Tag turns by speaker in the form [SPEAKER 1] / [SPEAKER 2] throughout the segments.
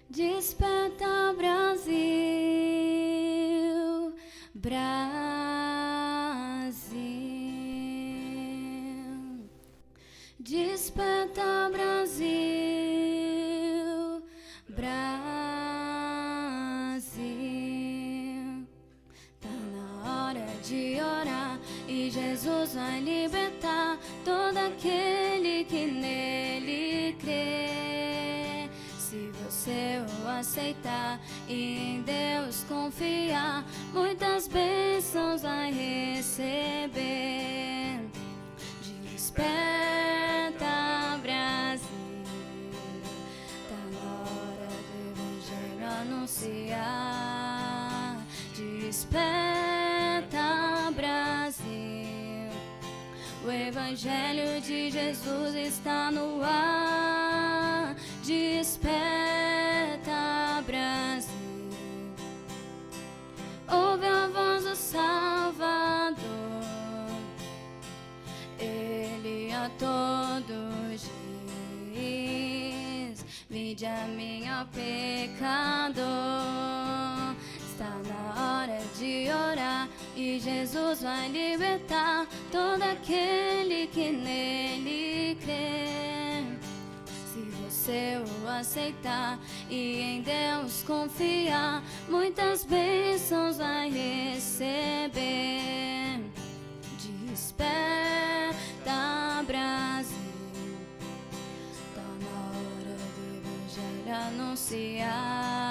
[SPEAKER 1] Desperta, Brasil, Brasil. Desperta, Brasil, Brasil. Tá na hora de orar e Jesus vai libertar todo aquele que nele crê. Se você o aceitar e em Deus confiar, muitas bênçãos vai receber. Desperta, Brasil, tá na hora do Evangelho anunciar. Desperta, Brasil, o Evangelho de Jesus está no ar. Desperta, Brasil, ouve a voz do Salvador. Ele a todos diz: vinde a mim, ó pecador. Está na hora de orar e Jesus vai libertar todo aquele que nele crê. Se você o aceitar e em Deus confiar, muitas bênçãos vai receber. Desperta, Brasil, tá na hora do Evangelho anunciar.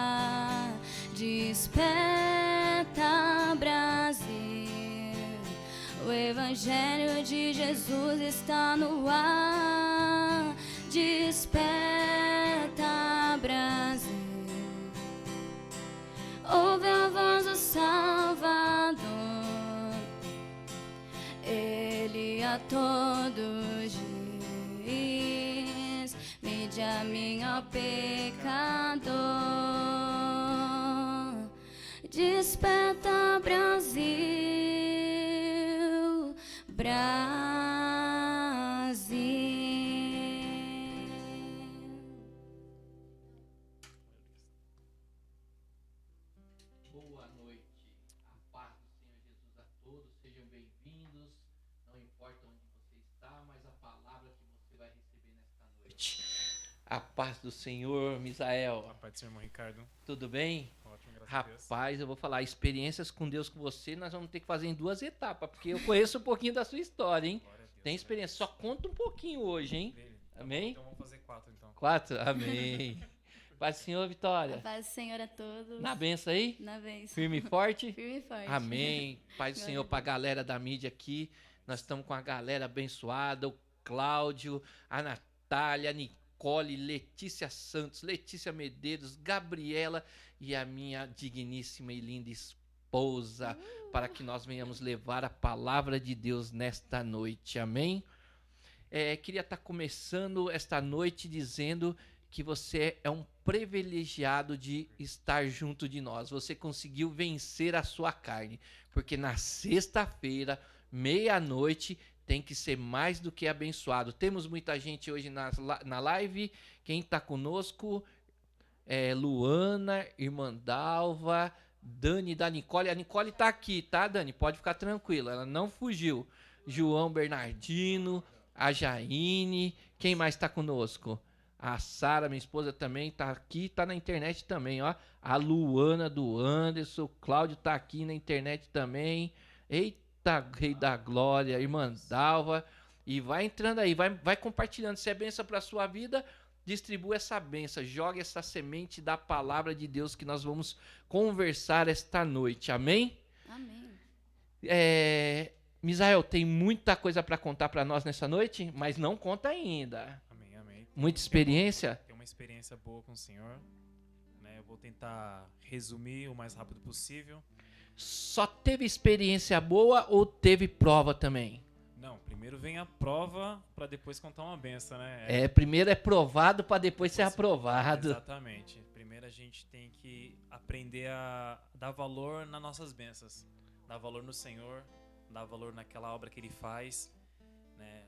[SPEAKER 1] Desperta, Brasil, o Evangelho de Jesus está no ar. Desperta, Brasil, ouve a voz do Salvador. Ele a todos diz: vinde a mim, ó pecador. Desperta, Brasil, Brasil.
[SPEAKER 2] Boa noite, a paz do Senhor Jesus a todos, sejam bem-vindos, não importa onde você está, mas a palavra que você vai receber nesta noite. A paz do Senhor, Misael.
[SPEAKER 3] A paz do Senhor, irmão Ricardo.
[SPEAKER 2] Tudo bem?
[SPEAKER 3] Ótimo, graças a Deus.
[SPEAKER 2] Rapaz, eu vou falar, experiências com Deus com você, nós vamos ter que fazer em 2 etapas, porque eu conheço um pouquinho da sua história, hein?
[SPEAKER 3] Glória a Deus.
[SPEAKER 2] Tem experiência, só conta um pouquinho hoje, hein?
[SPEAKER 3] Dele.
[SPEAKER 2] Amém?
[SPEAKER 3] Então vamos fazer 4, então.
[SPEAKER 2] 4? Amém. Paz do Senhor,
[SPEAKER 1] A
[SPEAKER 2] Vitória.
[SPEAKER 1] paz do Senhor a todos.
[SPEAKER 2] Na benção aí?
[SPEAKER 1] Na bênção.
[SPEAKER 2] Firme e forte?
[SPEAKER 1] Firme e forte.
[SPEAKER 2] Amém. Paz do
[SPEAKER 1] Glória
[SPEAKER 2] Senhor
[SPEAKER 1] a
[SPEAKER 2] para a
[SPEAKER 1] Deus.
[SPEAKER 2] galera da mídia aqui. Nós estamos com a galera abençoada. O Cláudio, a Natália, a Nicole, Letícia Santos, Letícia Medeiros, Gabriela e a minha digníssima e linda esposa. Para que nós venhamos levar a palavra de Deus nesta noite. Amém? Queria estar começando esta noite dizendo que você é um privilegiado de estar junto de nós. Você conseguiu vencer a sua carne, porque na sexta-feira, meia-noite, tem que ser mais do que abençoado. Temos muita gente hoje na live. Quem está conosco é Luana, Irmã Dalva, Dani da Nicole. A Nicole está aqui, tá, Dani? Pode ficar tranquila, ela não fugiu. João Bernardino, a Jaine. Quem mais está conosco? A Sara, minha esposa, também tá aqui, tá na internet também, ó. A Luana do Anderson, o Cláudio tá aqui na internet também. Eita, Rei da Glória, Irmã Dalva. E vai entrando aí, vai compartilhando. Se é benção para sua vida, distribua essa benção. Jogue essa semente da palavra de Deus que nós vamos conversar esta noite. Amém?
[SPEAKER 1] Amém.
[SPEAKER 2] Misael, tem muita coisa para contar para nós nessa noite, mas não conta ainda.
[SPEAKER 3] Amém, amém.
[SPEAKER 2] Muita experiência?
[SPEAKER 3] Tem uma experiência boa com o Senhor. Né? Eu vou tentar resumir o mais rápido possível.
[SPEAKER 2] Só teve experiência boa ou teve prova também?
[SPEAKER 3] Não, primeiro vem a prova para depois contar uma benção, né?
[SPEAKER 2] Primeiro é provado para depois ser aprovado.
[SPEAKER 3] Exatamente. Primeiro a gente tem que aprender a dar valor nas nossas bênçãos. Dar valor no Senhor, dar valor naquela obra que Ele faz, né?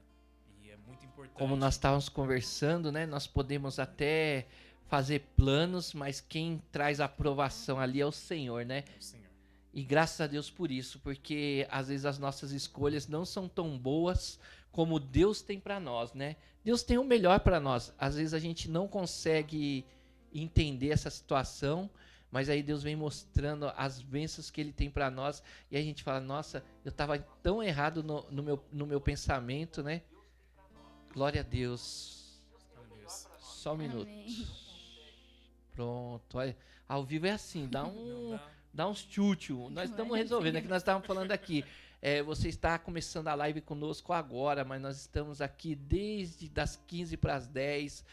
[SPEAKER 3] E é muito importante.
[SPEAKER 2] Como nós estávamos conversando, né? Nós podemos até fazer planos, mas quem traz a aprovação ali é o Senhor, né?
[SPEAKER 3] É o Senhor.
[SPEAKER 2] E graças a Deus por isso, porque às vezes as nossas escolhas não são tão boas como Deus tem para nós, né? Deus tem o melhor para nós. Às vezes a gente não consegue entender essa situação, mas aí Deus vem mostrando as bênçãos que Ele tem para nós e a gente fala, nossa, eu estava tão errado no meu pensamento, né? Glória a Deus.
[SPEAKER 3] Aleluia.
[SPEAKER 2] Só um minuto.
[SPEAKER 1] Amém.
[SPEAKER 2] Pronto, olha, ao vivo é assim,
[SPEAKER 3] Não dá.
[SPEAKER 2] dá uns tchutchu. Nós estamos
[SPEAKER 1] Glória a
[SPEAKER 2] resolvendo, é
[SPEAKER 1] Deus.
[SPEAKER 2] que nós estávamos falando aqui. Você está começando a live conosco agora, mas nós estamos aqui desde das 15 para as 10.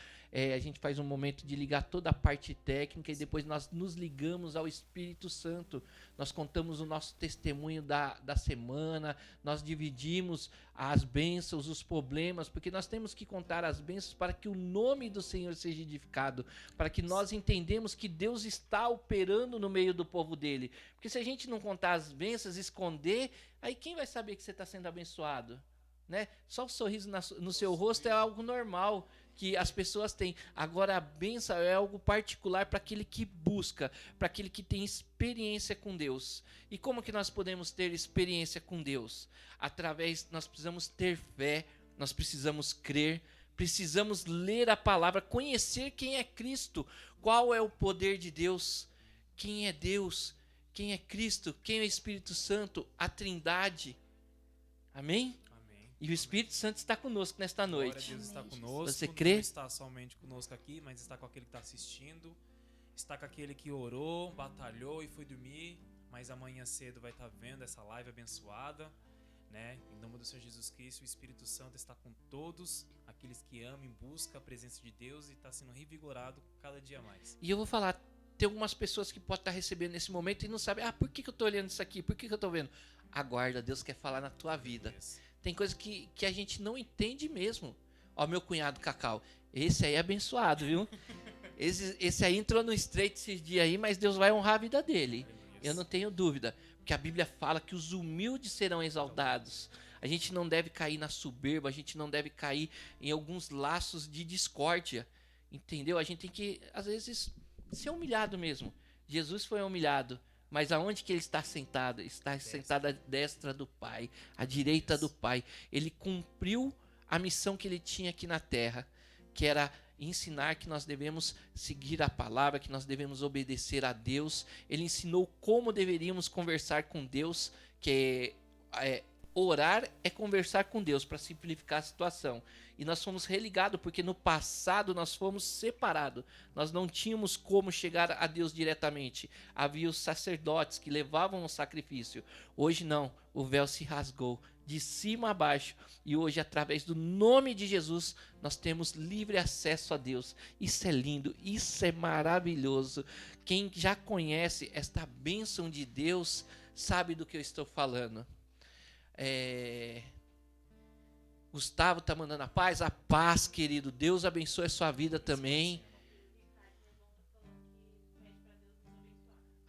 [SPEAKER 2] A gente faz um momento de ligar toda a parte técnica e depois nós nos ligamos ao Espírito Santo. Nós contamos o nosso testemunho da semana, nós dividimos as bênçãos, os problemas, porque nós temos que contar as bênçãos para que o nome do Senhor seja edificado, para que nós entendamos que Deus está operando no meio do povo dele. Porque se a gente não contar as bênçãos, esconder, aí quem vai saber que você está sendo abençoado? Né? Só o sorriso no seu rosto é algo normal que as pessoas têm. Agora a bênção é algo particular para aquele que busca, para aquele que tem experiência com Deus. E como que nós podemos ter experiência com Deus? Nós precisamos ter fé, nós precisamos crer, precisamos ler a palavra, conhecer quem é Cristo, qual é o poder de Deus, quem é Deus, quem é Cristo, quem é o Espírito Santo, a Trindade. Amém? E o Espírito Santo está conosco nesta
[SPEAKER 3] Glória
[SPEAKER 2] noite.
[SPEAKER 3] a Deus está
[SPEAKER 1] Amém,
[SPEAKER 3] conosco.
[SPEAKER 2] Você crê?
[SPEAKER 3] Não está somente conosco aqui, mas está com aquele que está assistindo. Está com aquele que orou, batalhou e foi dormir. Mas amanhã cedo vai estar vendo essa live abençoada. Né? Em nome do Senhor Jesus Cristo, o Espírito Santo está com todos aqueles que amam e buscam a presença de Deus e está sendo revigorado cada dia mais.
[SPEAKER 2] E eu vou falar, tem algumas pessoas que podem estar recebendo nesse momento e não sabem, por que eu estou olhando isso aqui? Por que eu estou vendo? Aguarda, Deus quer falar na tua vida. Tem coisas que a gente não entende mesmo. Ó, meu cunhado Cacau, esse aí é abençoado, viu? Esse aí entrou no estreito esses dias aí, mas Deus vai honrar a vida dele. Eu não tenho dúvida. Porque a Bíblia fala que os humildes serão exaltados. A gente não deve cair na soberba, a gente não deve cair em alguns laços de discórdia. Entendeu? A gente tem que, às vezes, ser humilhado mesmo. Jesus foi humilhado. Mas aonde que ele está sentado? Está sentado à destra do Pai, à direita do Pai. Ele cumpriu a missão que ele tinha aqui na terra, que era ensinar que nós devemos seguir a palavra, que nós devemos obedecer a Deus. Ele ensinou como deveríamos conversar com Deus, que orar é conversar com Deus para simplificar a situação. E nós fomos religados porque no passado nós fomos separados. Nós não tínhamos como chegar a Deus diretamente. Havia os sacerdotes que levavam o sacrifício. Hoje não, o véu se rasgou de cima a baixo. E hoje, através do nome de Jesus, nós temos livre acesso a Deus. Isso é lindo, isso é maravilhoso. Quem já conhece esta bênção de Deus sabe do que eu estou falando. Gustavo está mandando a paz, querido. Deus abençoe a sua vida também.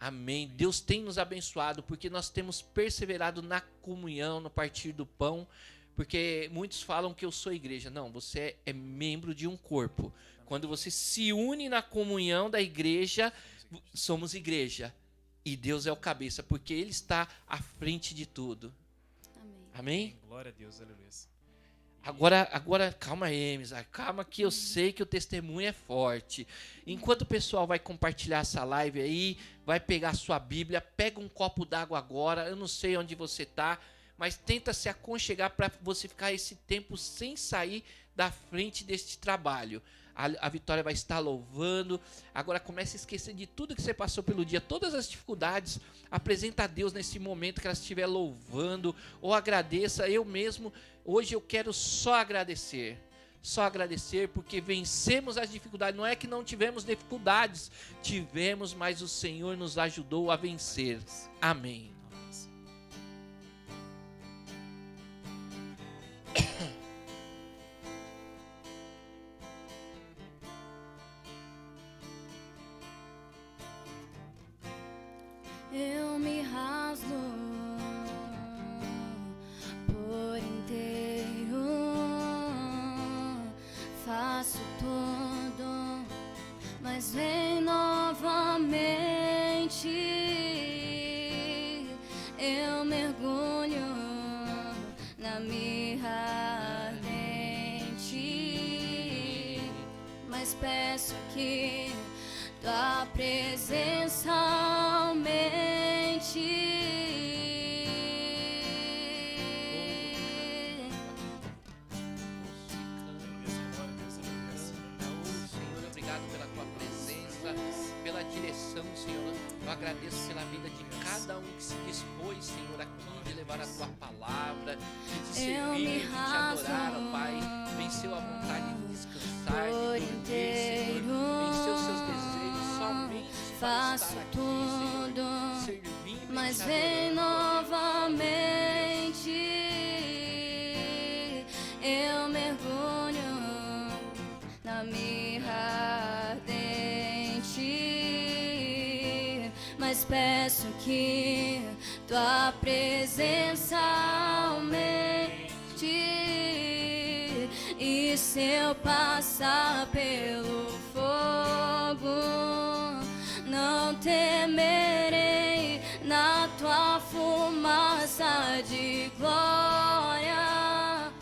[SPEAKER 2] Amém. Deus tem nos abençoado porque nós temos perseverado na comunhão, no partir do pão. Porque muitos falam que eu sou igreja. Não, você é membro de um corpo. Quando você se une na comunhão da igreja, somos igreja. E Deus é o cabeça, porque Ele está à frente de tudo.
[SPEAKER 1] Amém.
[SPEAKER 2] Amém?
[SPEAKER 3] Glória a Deus, aleluia.
[SPEAKER 2] Agora, calma aí, Mizar. Calma que eu sei que o testemunho é forte. Enquanto o pessoal vai compartilhar essa live aí, vai pegar a sua Bíblia, pega um copo d'água agora. Eu não sei onde você está, mas tenta se aconchegar para você ficar esse tempo sem sair da frente deste trabalho. A Vitória vai estar louvando. Agora comece a esquecer de tudo que você passou pelo dia, todas as dificuldades. Apresenta a Deus nesse momento que ela estiver louvando, ou agradeça. Eu mesmo, hoje eu quero só agradecer. Só agradecer porque vencemos as dificuldades. Não é que não tivemos dificuldades, tivemos, mas o Senhor nos ajudou a vencer. Amém.
[SPEAKER 1] Eu me rasgo por inteiro, faço tudo, mas vem novamente. Eu mergulho na mirra ardente, mas peço que tua presença aumente.
[SPEAKER 2] Senhor, obrigado pela tua presença, pela direção, Senhor. Eu agradeço pela vida de cada um que se dispôs, Senhor, aqui de levar a tua palavra, de te servir, de te adorar, ó Pai. Venceu a vontade de descansar, de dormir, Senhor. Venceu os seus desejos somente para
[SPEAKER 1] Faço
[SPEAKER 2] estar aqui,
[SPEAKER 1] tudo,
[SPEAKER 2] Senhor, servindo
[SPEAKER 1] mas
[SPEAKER 2] e te
[SPEAKER 1] vem
[SPEAKER 2] adorando.
[SPEAKER 1] novamente. Eu mergulho na mirra ardente, mas peço que tua presença aumente. E se eu passar pelo fogo, não temerei. Na tua fumaça de glória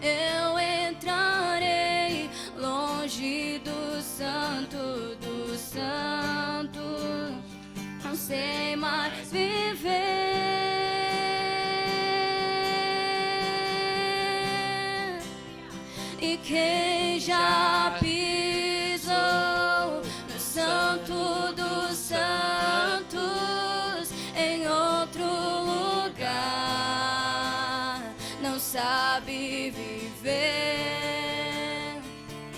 [SPEAKER 1] eu entrarei, longe do santo dos santos. Não sei mais viver. E quem já pisou no santo dos santos, em outro lugar, não sabe viver.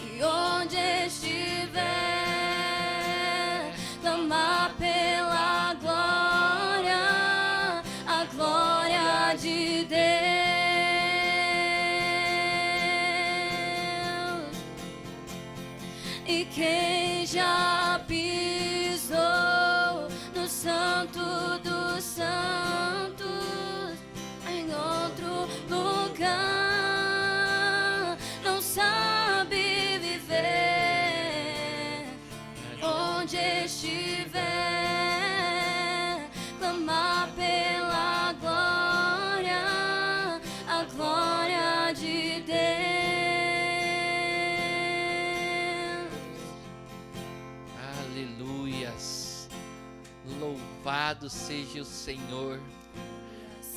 [SPEAKER 1] E onde estiver, clama pela glória, a glória de Deus. E quem já pisou no santo dos santos, em outro lugar, não sabe viver. Onde estiver, clamar pela glória, a glória de Deus.
[SPEAKER 2] Aleluias. Louvado seja o Senhor.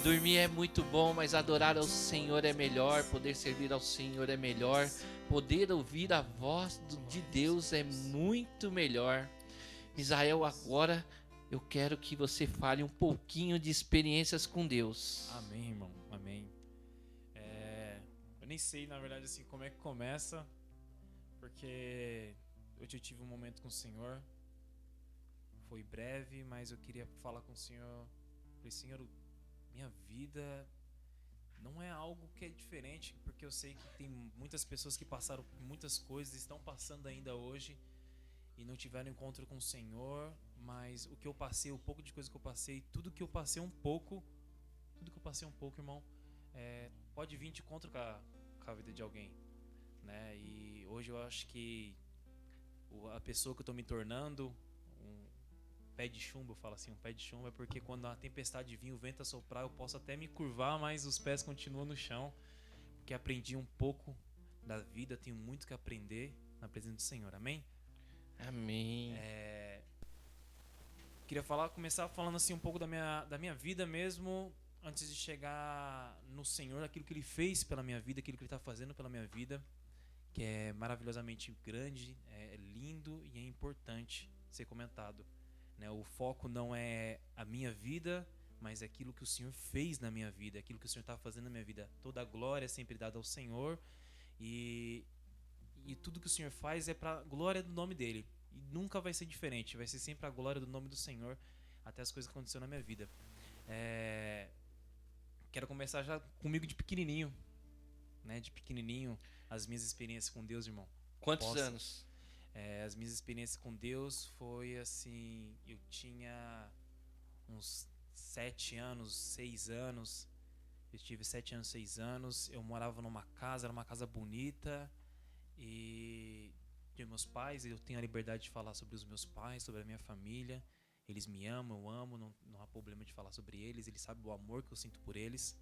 [SPEAKER 2] Dormir é muito bom, mas adorar ao Senhor é melhor. Poder servir ao Senhor é melhor. Poder ouvir a voz de Deus é muito melhor. Israel, agora eu quero que você fale um pouquinho de experiências com Deus.
[SPEAKER 3] Amém, irmão. Amém. Eu nem sei, na verdade, assim, como é que começa, porque hoje eu tive um momento com o Senhor. Foi breve, mas eu queria falar com o Senhor. Falei, Senhor, minha vida não é algo que é diferente, porque eu sei que tem muitas pessoas que passaram por muitas coisas, estão passando ainda hoje e não tiveram encontro com o Senhor, mas o que eu passei, o pouco de coisa que eu passei, tudo que eu passei um pouco, irmão, pode vir de encontro com a vida de alguém, né? E hoje eu acho que a pessoa que eu tô me tornando, um pé de chumbo, eu falo assim, um pé de chumbo é porque quando a tempestade vir, o vento assoprar, eu posso até me curvar, mas os pés continuam no chão, porque aprendi um pouco da vida, tenho muito que aprender na presença do Senhor, amém?
[SPEAKER 2] Amém.
[SPEAKER 3] Queria começar falando assim um pouco da minha vida mesmo, antes de chegar no Senhor, aquilo que Ele fez pela minha vida, aquilo que Ele está fazendo pela minha vida, que é maravilhosamente grande, é lindo e é importante ser comentado, né? O foco não é a minha vida, mas é aquilo que o Senhor fez na minha vida, aquilo que o Senhor está fazendo na minha vida. Toda a glória é sempre dada ao Senhor e tudo que o Senhor faz é para a glória do nome dEle. E nunca vai ser diferente, vai ser sempre a glória do nome do Senhor, até as coisas que aconteceram na minha vida. Quero começar já comigo de pequenininho, né? De pequenininho, as minhas experiências com Deus, irmão.
[SPEAKER 2] Quantos anos?
[SPEAKER 3] As minhas experiências com Deus foi assim, eu tinha uns 7 anos, 6 anos. Eu tive 7 anos, 6 anos. Eu morava numa casa, era uma casa bonita. E tenho meus pais, eu tenho a liberdade de falar sobre os meus pais, sobre a minha família. Eles me amam, eu amo, não há problema de falar sobre eles. Eles sabem o amor que eu sinto por eles,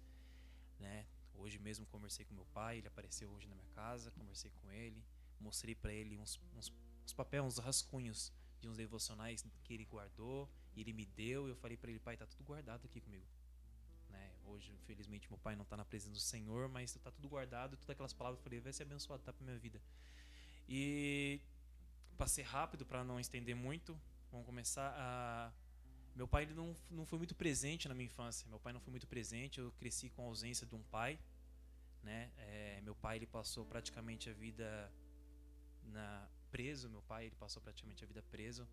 [SPEAKER 3] né? Hoje mesmo conversei com meu pai, ele apareceu hoje na minha casa, conversei com ele, mostrei para ele uns papéis, uns rascunhos de uns devocionais que ele guardou, e ele me deu, e eu falei para ele, pai, tá tudo guardado aqui comigo, né? Hoje, infelizmente, meu pai não tá na presença do Senhor, mas tá tudo guardado, todas aquelas palavras eu falei, vai ser abençoado, tá pra minha vida. E passei rápido para não estender muito. Vamos começar a... Meu pai ele não foi muito presente na minha infância. Meu pai não foi muito presente. Eu cresci com a ausência de um pai, né? Meu pai ele passou praticamente a vida preso. Meu pai ele passou praticamente a vida preso.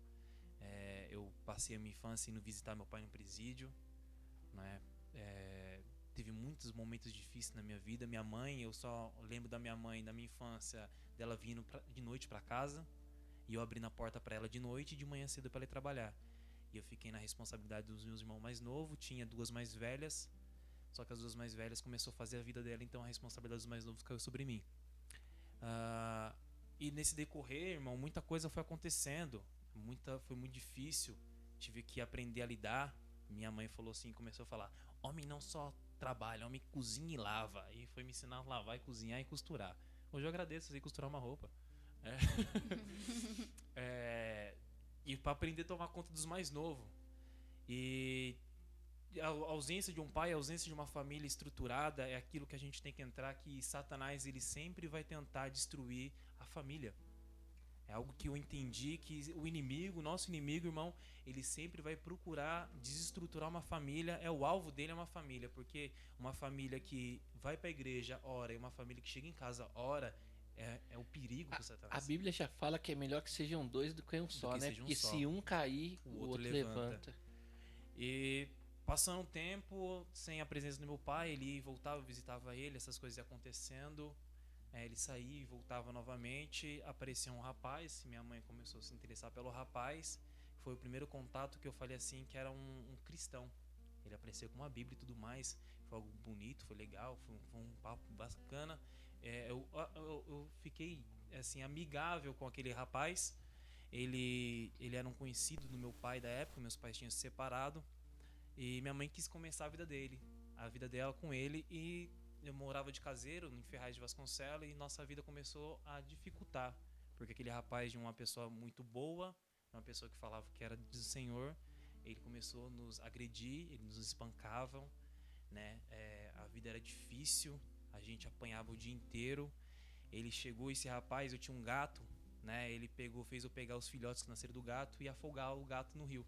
[SPEAKER 3] Eu passei a minha infância indo visitar meu pai no presídio, né? Teve muitos momentos difíceis na minha vida. Minha mãe, eu só lembro da minha mãe, da minha infância, dela vindo de noite para casa, e eu abrindo a porta para ela de noite e de manhã cedo para ela ir trabalhar. E eu fiquei na responsabilidade dos meus irmãos mais novos, tinha duas mais velhas, só que as duas mais velhas começou a fazer a vida dela, então a responsabilidade dos mais novos caiu sobre mim. E nesse decorrer, irmão, muita coisa foi acontecendo, foi muito difícil, tive que aprender a lidar. Minha mãe falou assim, começou a falar, homem não só trabalha, homem cozinha e lava, e foi me ensinar a lavar e cozinhar e costurar. Hoje eu agradeço, sei costurar uma roupa. E para aprender a tomar conta dos mais novos. E a ausência de um pai, a ausência de uma família estruturada é aquilo que a gente tem que entrar, que Satanás ele sempre vai tentar destruir a família. É algo que eu entendi, que o inimigo, nosso inimigo, irmão, ele sempre vai procurar desestruturar uma família. O alvo dele é uma família, porque uma família que vai para a igreja, ora, e uma família que chega em casa, ora, é o perigo do Satanás.
[SPEAKER 2] A Bíblia já fala que é melhor que sejam dois do que um só, né? Porque se um cair, o outro levanta.
[SPEAKER 3] E passando um tempo sem a presença do meu pai, ele voltava, eu visitava ele, essas coisas acontecendo. Ele saía e voltava novamente, apareceu um rapaz, minha mãe começou a se interessar pelo rapaz. Foi o primeiro contato que eu falei assim, que era um cristão. Ele apareceu com uma Bíblia e tudo mais, foi algo bonito, foi legal, foi um papo bacana. Eu fiquei assim, amigável com aquele rapaz. Ele era um conhecido do meu pai da época, meus pais tinham se separado. E minha mãe quis começar a vida dela com ele, e eu morava de caseiro em Ferraz de Vasconcelos, e nossa vida começou a dificultar, porque aquele rapaz de uma pessoa muito boa, uma pessoa que falava que era do Senhor, ele começou a nos agredir, ele nos espancavam, né? A vida era difícil, a gente apanhava o dia inteiro. Ele chegou, esse rapaz, eu tinha um gato, né? Ele fez eu pegar os filhotes que nasceram do gato e afogar o gato no rio.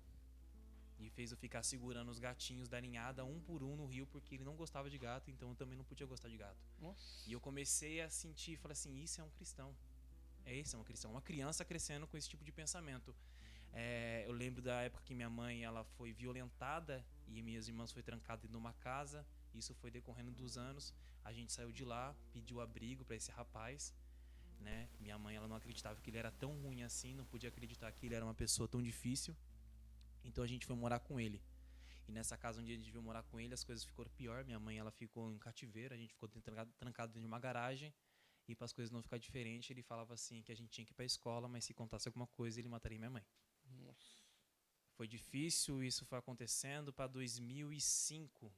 [SPEAKER 3] E fez eu ficar segurando os gatinhos da ninhada um por um no rio, porque ele não gostava de gato, então eu também não podia gostar de gato.
[SPEAKER 2] Nossa.
[SPEAKER 3] E eu comecei a sentir, falei assim, isso é um cristão. Esse é um cristão, uma criança crescendo com esse tipo de pensamento. Eu lembro da época que minha mãe ela foi violentada e minhas irmãs foi trancadas numa casa. Isso foi decorrendo dos anos. A gente saiu de lá, pediu abrigo para esse rapaz, né? Minha mãe ela não acreditava que ele era tão ruim assim, não podia acreditar que ele era uma pessoa tão difícil. Então a gente foi morar com ele. E nessa casa onde a gente veio morar com ele, as coisas ficaram pior. Minha mãe ela ficou em cativeiro, a gente ficou trancado dentro de uma garagem. E para as coisas não ficar diferente, ele falava assim que a gente tinha que ir para a escola, mas se contasse alguma coisa, ele mataria minha mãe.
[SPEAKER 2] Nossa.
[SPEAKER 3] Foi difícil, isso foi acontecendo para 2005.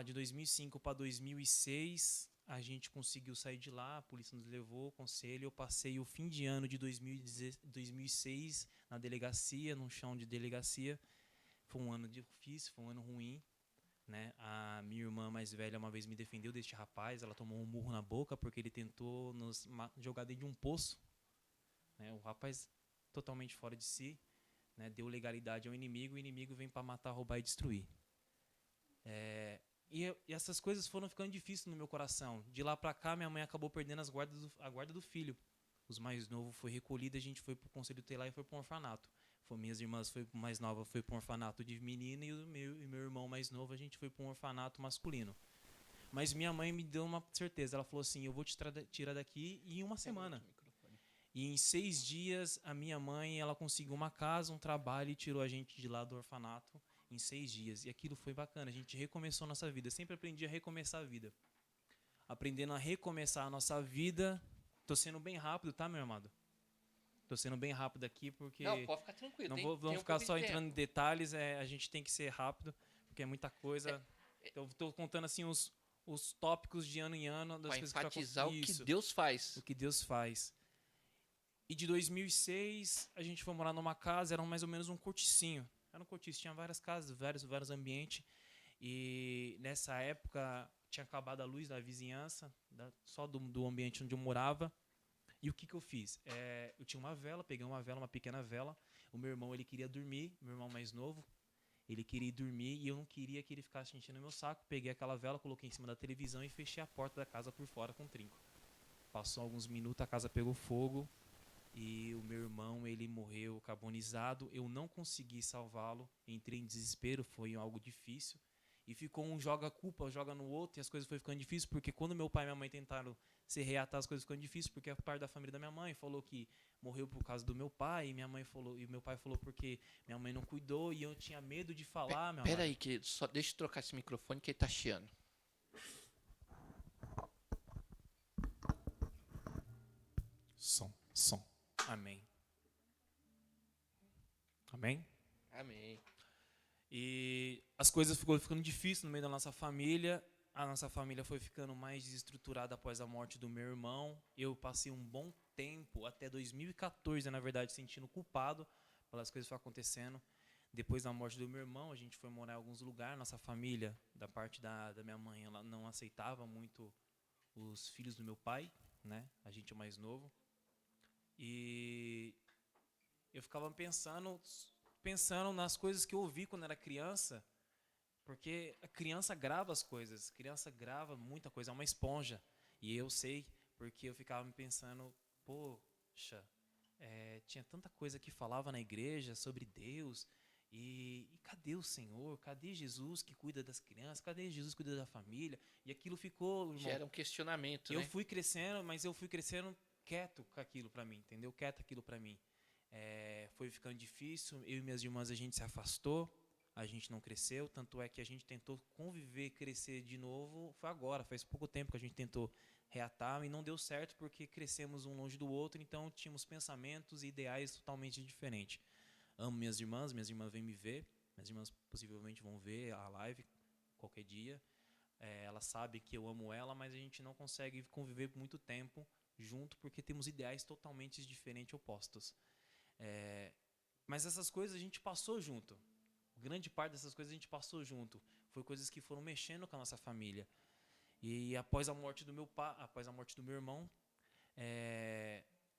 [SPEAKER 3] De 2005 para 2006, a gente conseguiu sair de lá, a polícia nos levou, o conselho. Eu passei o fim de ano de 2006 na delegacia, num chão de delegacia. Foi um ano difícil, foi um ano ruim, né? A minha irmã mais velha uma vez me defendeu deste rapaz, ela tomou um murro na boca porque ele tentou nos jogar dentro de um poço, né? O rapaz totalmente fora de si, né? Deu legalidade ao inimigo, o inimigo vem para matar, roubar e destruir. E essas coisas foram ficando difíceis no meu coração. De lá para cá, minha mãe acabou perdendo a guarda do filho. Os mais novos foi recolhido, a gente foi para o conselho tutelar e foi para um orfanato. Minhas irmãs mais nova foi para um orfanato de menina, e meu irmão mais novo a gente foi para um orfanato masculino. Mas minha mãe me deu uma certeza. Ela falou assim, eu vou te tirar daqui em uma semana. E em 6 dias a minha mãe ela conseguiu uma casa, um trabalho, e tirou a gente de lá do orfanato em 6 dias. E aquilo foi bacana, a gente recomeçou a nossa vida. Eu sempre aprendi a recomeçar a vida. Aprendendo a recomeçar a nossa vida, Tô sendo bem rápido, tá, meu amado? Tô sendo bem rápido aqui porque
[SPEAKER 2] Não, pode ficar tranquilo.
[SPEAKER 3] não
[SPEAKER 2] tem-
[SPEAKER 3] vamos
[SPEAKER 2] tem um
[SPEAKER 3] ficar
[SPEAKER 2] pouco
[SPEAKER 3] só
[SPEAKER 2] de
[SPEAKER 3] entrando em
[SPEAKER 2] tempo.
[SPEAKER 3] detalhes, a gente tem que ser rápido, porque é muita coisa. Eu tô contando assim os tópicos de ano em ano das
[SPEAKER 2] Pra
[SPEAKER 3] coisas que
[SPEAKER 2] enfatizar o que
[SPEAKER 3] Isso,
[SPEAKER 2] Deus faz.
[SPEAKER 3] o que Deus faz. E de 2006, a gente foi morar numa casa, era mais ou menos um corticinho. Era um cortiço, tinha várias casas, vários ambientes. E nessa época tinha acabado a luz da vizinhança, só do ambiente onde eu morava. E o que eu fiz? Eu tinha uma vela, peguei uma vela, uma pequena vela. O meu irmão, ele queria dormir, meu irmão mais novo. Ele queria ir dormir e eu não queria que ele ficasse enchendo meu saco. Peguei aquela vela, coloquei em cima da televisão e fechei a porta da casa por fora com trinco. Passou alguns minutos, a casa pegou fogo e o meu irmão, ele morreu carbonizado. Eu não consegui salvá-lo, entrei em desespero, foi algo difícil. E ficou um joga a culpa, joga no outro, e as coisas foram ficando difíceis, porque quando meu pai e minha mãe tentaram se reatar, as coisas ficando difíceis, porque a parte da família da minha mãe falou que morreu por causa do meu pai, e minha mãe falou, e meu pai falou porque minha mãe não cuidou, e eu tinha medo de falar, meu
[SPEAKER 2] Pera
[SPEAKER 3] amado.
[SPEAKER 2] aí, querido. Só deixa eu trocar esse microfone que ele tá chiando.
[SPEAKER 3] Som. Amém. Amém?
[SPEAKER 2] Amém.
[SPEAKER 3] E as coisas ficou ficando difíceis no meio da nossa família. A nossa família foi ficando mais desestruturada após a morte do meu irmão. Eu passei um bom tempo, até 2014, na verdade, sentindo culpado pelas coisas que foram acontecendo. Depois da morte do meu irmão, a gente foi morar em alguns lugares. Nossa família, da parte da minha mãe, ela não aceitava muito os filhos do meu pai, né? A gente é o mais novo. E eu ficava pensando nas coisas que eu ouvi quando era criança, porque a criança grava as coisas, a criança grava muita coisa, é uma esponja. E eu sei, porque eu ficava me pensando, poxa, tinha tanta coisa que falava na igreja sobre Deus, e cadê o Senhor? Cadê Jesus que cuida das crianças? Cadê Jesus que cuida da família? E aquilo ficou, irmão,
[SPEAKER 2] Gera um questionamento,
[SPEAKER 3] eu
[SPEAKER 2] né?
[SPEAKER 3] fui crescendo, mas eu fui crescendo quieto com aquilo pra mim, entendeu? Quieto aquilo pra mim. Foi ficando difícil, eu e minhas irmãs, a gente se afastou, a gente não cresceu, tanto é que a gente tentou conviver, crescer de novo, foi agora, faz pouco tempo que a gente tentou reatar e não deu certo porque crescemos um longe do outro, então tínhamos pensamentos e ideais totalmente diferentes. Amo minhas irmãs vêm me ver, minhas irmãs possivelmente vão ver a live qualquer dia. Ela sabe que eu amo ela, mas a gente não consegue conviver por muito tempo junto porque temos ideais totalmente diferentes, opostos. Mas essas coisas a gente passou junto. Grande parte dessas coisas a gente passou junto. Foi coisas que foram mexendo com a nossa família. E após a morte do meu pai, após a morte do meu irmão,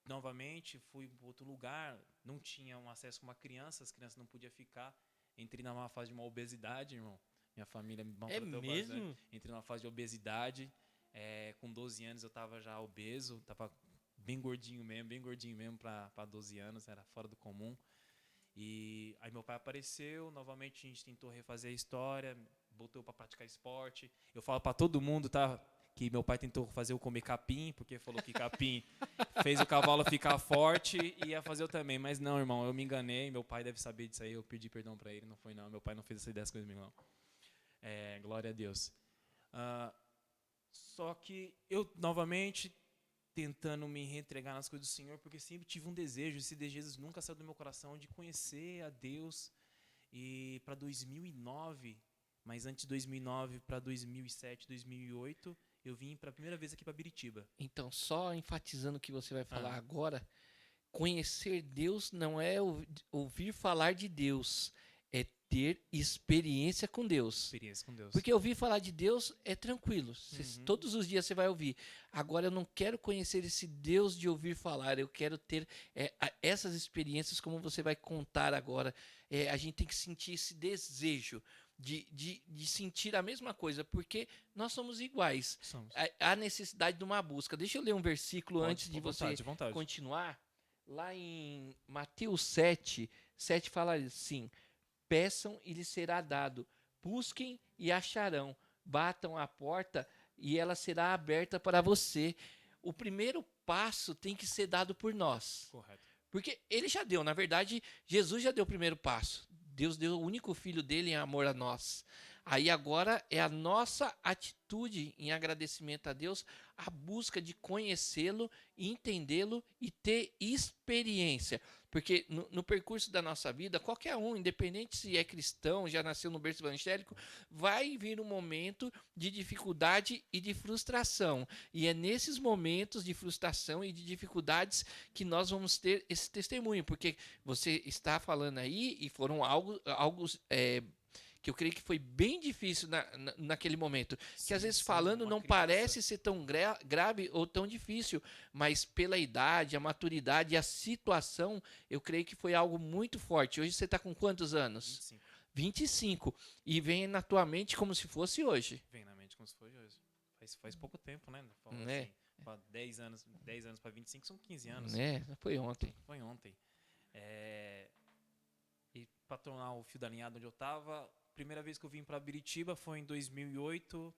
[SPEAKER 3] novamente fui para outro lugar. Não tinha um acesso com uma criança, as crianças não podiam ficar. Entrei numa fase de uma obesidade, irmão. Minha família me maltratou
[SPEAKER 2] mesmo?
[SPEAKER 3] bastante. Entrei numa fase de obesidade. Com 12 anos eu estava já obeso, estava bem gordinho mesmo para 12 anos, era fora do comum. E aí meu pai apareceu, novamente a gente tentou refazer a história, botou para praticar esporte. Eu falo para todo mundo, tá, que meu pai tentou fazer eu comer capim, porque falou que capim fez o cavalo ficar forte e ia fazer eu também. Mas não, irmão, eu me enganei, meu pai deve saber disso aí, eu pedi perdão para ele, não foi não, meu pai não fez essas coisas comigo não. Glória a Deus. Só que eu, novamente, tentando me reentregar nas coisas do Senhor, porque sempre tive um desejo, esse desejo nunca saiu do meu coração, de conhecer a Deus. E para 2009, mas antes de 2009, para 2007, 2008, eu vim para a primeira vez aqui para Biritiba.
[SPEAKER 2] Então, só enfatizando o que você vai falar agora, conhecer Deus não é ouvir falar de Deus, é ter experiência com Deus.
[SPEAKER 3] Experiência com Deus.
[SPEAKER 2] Porque ouvir falar de Deus é tranquilo. Todos os dias você vai ouvir. Agora, eu não quero conhecer esse Deus de ouvir falar. Eu quero ter essas experiências como você vai contar agora. A gente tem que sentir esse desejo de sentir a mesma coisa, porque nós somos iguais.
[SPEAKER 3] Somos.
[SPEAKER 2] Há necessidade de uma busca. Deixa eu ler um versículo antes de você
[SPEAKER 3] vontade.
[SPEAKER 2] continuar. Lá em Mateus 7 fala assim: peçam e lhes será dado, busquem e acharão, batam a porta e ela será aberta para você. O primeiro passo tem que ser dado por nós.
[SPEAKER 3] Correto.
[SPEAKER 2] Porque ele já deu, na verdade, Jesus já deu o primeiro passo. Deus deu o único filho dele em amor a nós. Aí agora é a nossa atitude em agradecimento a Deus a busca de conhecê-lo, entendê-lo e ter experiência. Porque no percurso da nossa vida, qualquer um, independente se é cristão, já nasceu no berço evangélico, vai vir um momento de dificuldade e de frustração. E é nesses momentos de frustração e de dificuldades que nós vamos ter esse testemunho. Porque você está falando aí e foram algo que eu creio que foi bem difícil naquele momento. Que às vezes falando não parece ser tão grave ou tão difícil, mas pela idade, a maturidade e a situação, eu creio que foi algo muito forte. Hoje você está com quantos anos?
[SPEAKER 3] 25.
[SPEAKER 2] 25. E vem na tua mente como se fosse hoje.
[SPEAKER 3] Vem na mente como se fosse hoje. Faz pouco tempo, né? Falando
[SPEAKER 2] É.
[SPEAKER 3] assim, 10 anos para 25 são 15 anos.
[SPEAKER 2] Foi ontem.
[SPEAKER 3] Foi ontem. E para tornar o fio da linhada onde eu estava, primeira vez que eu vim para Biritiba foi em 2008.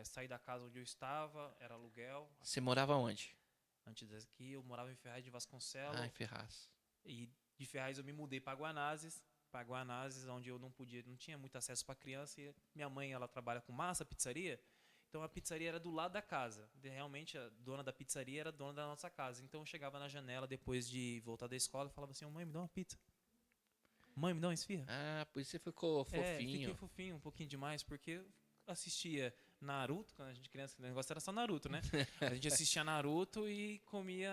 [SPEAKER 3] Saí da casa onde eu estava, era aluguel.
[SPEAKER 2] Você morava onde?
[SPEAKER 3] Antes daqui, eu morava em Ferraz de Vasconcelos.
[SPEAKER 2] Ah, em Ferraz.
[SPEAKER 3] E de Ferraz eu me mudei para Guanazes. Para Guanazes, onde eu não tinha muito acesso para criança. E minha mãe, ela trabalha com massa, pizzaria. Então a pizzaria era do lado da casa. Realmente a dona da pizzaria era dona da nossa casa. Então eu chegava na janela depois de voltar da escola e falava assim: mãe, me dá uma pizza. Mãe, me dá uma esfirra.
[SPEAKER 2] Ah, por isso você ficou fofinho.
[SPEAKER 3] Fiquei fofinho, um pouquinho demais, porque eu assistia Naruto, quando a gente criança, o negócio era só Naruto, né? A gente assistia Naruto e comia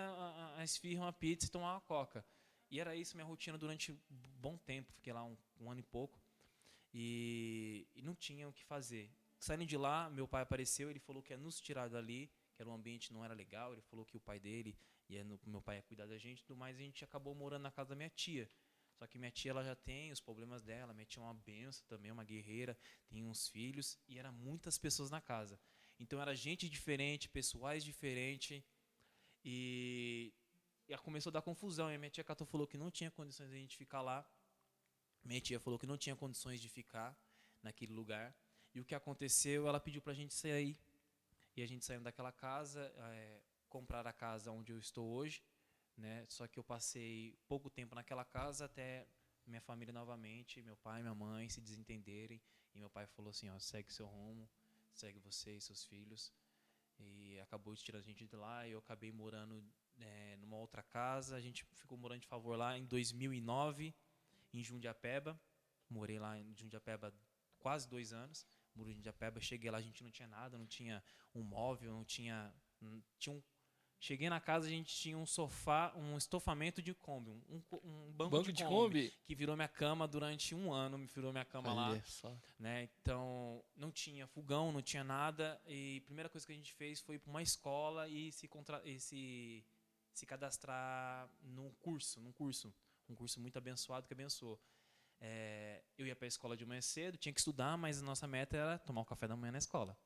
[SPEAKER 3] a esfirra, uma pizza e tomava uma coca. E era isso minha rotina durante um bom tempo. Fiquei lá um ano e pouco. E não tinha o que fazer. Saindo de lá, meu pai apareceu, ele falou que ia nos tirar dali, que era um ambiente não era legal. Ele falou que o pai dele, meu pai ia cuidar da gente e tudo mais. E a gente acabou morando na casa da minha tia. Só que minha tia, ela já tem os problemas dela. Minha tia é uma benção também, uma guerreira, tem uns filhos. E eram muitas pessoas na casa. Então era gente diferente, pessoais diferentes. E começou a dar confusão. E a minha tia Cato falou que não tinha condições de a gente ficar lá. Minha tia falou que não tinha condições de ficar naquele lugar. E o que aconteceu, ela pediu pra gente sair. E a gente saiu daquela casa, comprar a casa onde eu estou hoje, né? Só que eu passei pouco tempo naquela casa até minha família novamente, meu pai e minha mãe se desentenderem. E meu pai falou assim, segue seu rumo, segue você e seus filhos. E acabou tirando a gente de lá e eu acabei morando numa outra casa. A gente ficou morando de favor lá em 2009, em Jundiapeba. Morei lá em Jundiapeba quase 2 anos. Morei em Jundiapeba, cheguei lá, a gente não tinha nada, não tinha um móvel, cheguei na casa, a gente tinha um sofá, um estofamento de Kombi, um banco de Kombi, que virou minha cama durante 1 ano, me virou minha cama lá.
[SPEAKER 2] Só.
[SPEAKER 3] Né? Então, não tinha fogão, não tinha nada, e a primeira coisa que a gente fez foi ir para uma escola e se cadastrar num curso muito abençoado que abençoou. Eu ia para a escola de manhã cedo, tinha que estudar, mas a nossa meta era tomar o café da manhã na escola.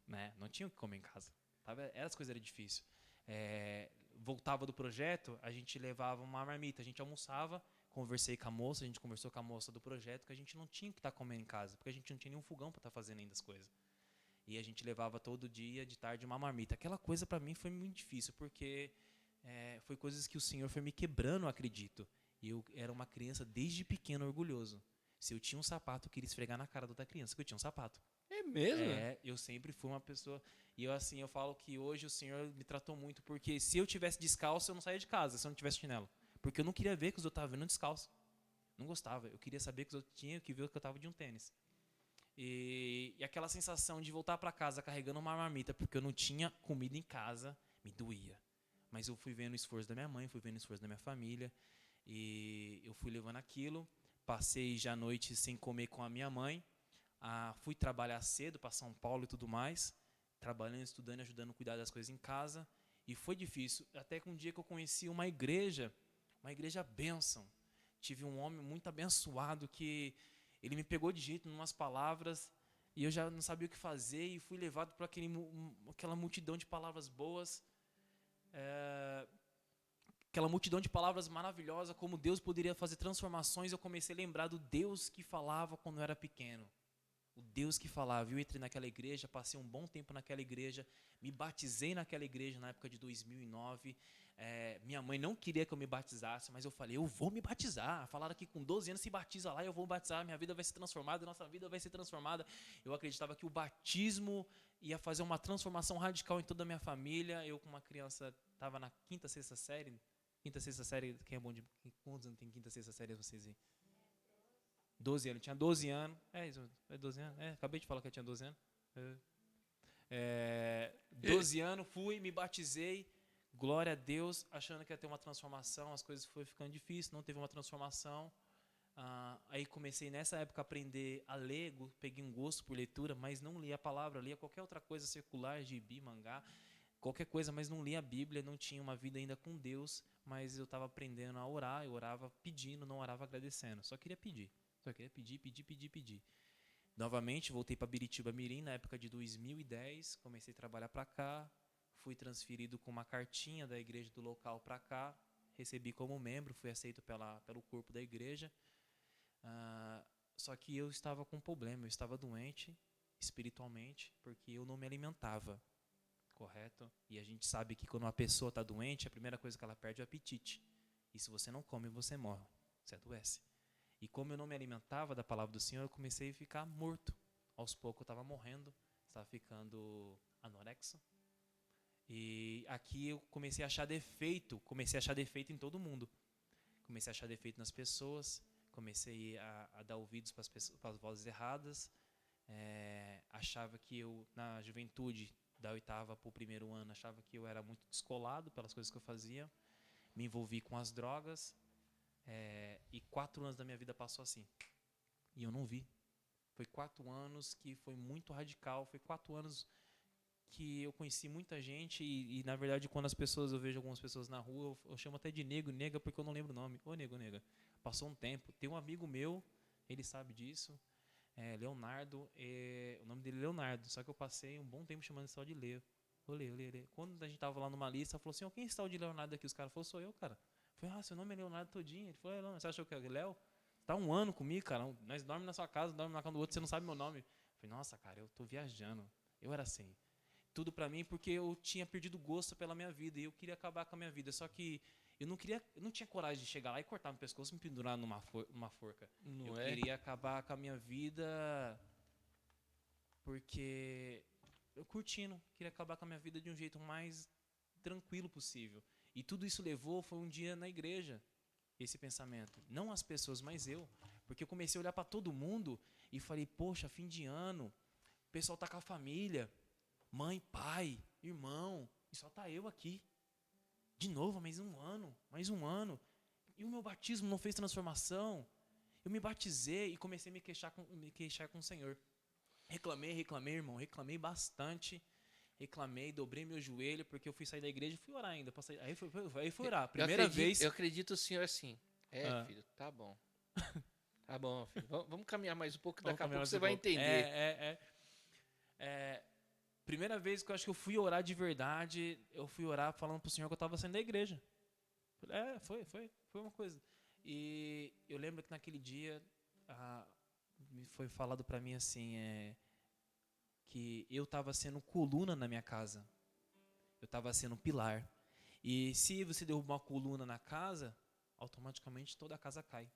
[SPEAKER 3] Né? Não tinha o que comer em casa. As coisas eram difíceis. Voltava do projeto, a gente levava uma marmita, a gente almoçava, conversou com a moça do projeto, que a gente não tinha que estar comendo em casa, porque a gente não tinha nenhum fogão para estar fazendo ainda as coisas. E a gente levava todo dia, de tarde, uma marmita. Aquela coisa para mim foi muito difícil, porque foi coisas que o Senhor foi me quebrando, eu acredito. E eu era uma criança desde pequeno orgulhoso. Se eu tinha um sapato, eu queria esfregar na cara da outra criança que eu tinha um sapato.
[SPEAKER 2] É mesmo?
[SPEAKER 3] Eu sempre fui uma pessoa... E eu falo que hoje o Senhor me tratou muito, porque se eu tivesse descalço, eu não saía de casa, se eu não tivesse chinelo. Porque eu não queria ver que os outros estavam vendo descalço. Não gostava. Eu queria saber que os outros tinham que ver que eu estava de um tênis. E aquela sensação de voltar para casa carregando uma marmita, porque eu não tinha comida em casa, me doía. Mas eu fui vendo o esforço da minha mãe, fui vendo o esforço da minha família, e eu fui levando aquilo. Passei já a noite sem comer com a minha mãe. Fui trabalhar cedo para São Paulo e tudo mais, trabalhando, estudando, ajudando a cuidar das coisas em casa. E foi difícil, até que um dia que eu conheci uma igreja bênção. Tive um homem muito abençoado que ele me pegou de jeito em umas palavras e eu já não sabia o que fazer e fui levado para aquela multidão de palavras boas, aquela multidão de palavras maravilhosas, como Deus poderia fazer transformações. Eu comecei a lembrar do Deus que falava quando eu era pequeno. O Deus que falava. Eu entrei naquela igreja, passei um bom tempo naquela igreja, me batizei naquela igreja na época de 2009. Minha mãe não queria que eu me batizasse, mas eu falei, eu vou me batizar. Falaram que com 12 anos se batiza lá, eu vou batizar, minha vida vai ser transformada, nossa vida vai ser transformada. Eu acreditava que o batismo ia fazer uma transformação radical em toda a minha família. Eu, como uma criança, estava na quinta, sexta série. Quinta, sexta série, quem é bom de... Quantos anos tem quinta, sexta série, vocês aí? 12 anos, tinha 12 anos. Isso, 12 anos? Acabei de falar que eu tinha 12 anos. 12 anos, fui, me batizei. Glória a Deus, achando que ia ter uma transformação. As coisas foram ficando difíceis, não teve uma transformação. Aí comecei nessa época a aprender a ler, peguei um gosto por leitura, mas não lia a palavra, lia qualquer outra coisa secular, gibi, mangá, qualquer coisa, mas não lia a Bíblia, não tinha uma vida ainda com Deus, mas eu estava aprendendo a orar, eu orava pedindo, não orava agradecendo, só queria pedir, pedir. Novamente, voltei para Biritiba Mirim na época de 2010, comecei a trabalhar para cá, fui transferido com uma cartinha da igreja do local para cá, recebi como membro, fui aceito pelo corpo da igreja. Só que eu estava com um problema, eu estava doente espiritualmente, porque eu não me alimentava, correto? E a gente sabe que quando uma pessoa está doente, a primeira coisa que ela perde é o apetite. E se você não come, você morre, você adoece. E como eu não me alimentava da palavra do Senhor, eu comecei a ficar morto. Aos poucos eu estava morrendo, estava ficando anorexo. E aqui eu comecei a achar defeito em todo mundo. Comecei a achar defeito nas pessoas, comecei a dar ouvidos para as vozes erradas. Achava que eu, na juventude, da 8ª para o 1º ano, achava que eu era muito descolado pelas coisas que eu fazia. Me envolvi com as drogas. E 4 anos da minha vida passou assim. E eu não vi. Foi 4 anos que foi muito radical. Foi 4 anos que eu conheci muita gente e na verdade, quando eu vejo algumas pessoas na rua, eu chamo até de nego, nega, porque eu não lembro o nome. Ô, nego, nega. Passou um tempo. Tem um amigo meu, ele sabe disso, Leonardo, o nome dele é Leonardo, só que eu passei um bom tempo chamando esse tal de Leo. Lê. Quando a gente tava lá numa lista, falou assim, quem é esse tal de Leonardo aqui? Os caras falaram, sou eu, cara. Eu falei, seu nome é Leonardo todinho. Ele falou, não, você achou que é Léo? Tá 1 ano comigo, cara. Nós dormimos na sua casa, dormimos na casa do outro, você não sabe meu nome. Eu falei, nossa, cara, eu tô viajando. Eu era assim. Tudo pra mim porque eu tinha perdido gosto pela minha vida e eu queria acabar com a minha vida. Só que eu não tinha coragem de chegar lá e cortar meu pescoço e me pendurar numa forca. Eu queria acabar com a minha vida porque eu queria acabar com a minha vida de um jeito mais tranquilo possível. E tudo isso foi um dia na igreja, esse pensamento. Não as pessoas, mas eu. Porque eu comecei a olhar para todo mundo e falei, poxa, fim de ano, o pessoal tá com a família, mãe, pai, irmão, e só tá eu aqui. De novo, mais um ano. E o meu batismo não fez transformação. Eu me batizei e comecei a me queixar com o Senhor. Reclamei, irmão, reclamei bastante. Reclamei, dobrei meu joelho, porque eu fui sair da igreja e fui orar ainda. Aí fui orar. Primeira vez.
[SPEAKER 2] Eu acredito o senhor assim. Filho, tá bom. Tá bom, filho. Vamos caminhar mais um pouco, daqui a pouco você vai entender.
[SPEAKER 3] Primeira vez que eu acho que eu fui orar de verdade, eu fui orar falando pro Senhor que eu estava saindo da igreja. Foi uma coisa. E eu lembro que naquele dia me foi falado para mim assim, que eu estava sendo coluna na minha casa. Eu estava sendo pilar. E se você derrubar uma coluna na casa, automaticamente toda a casa cai.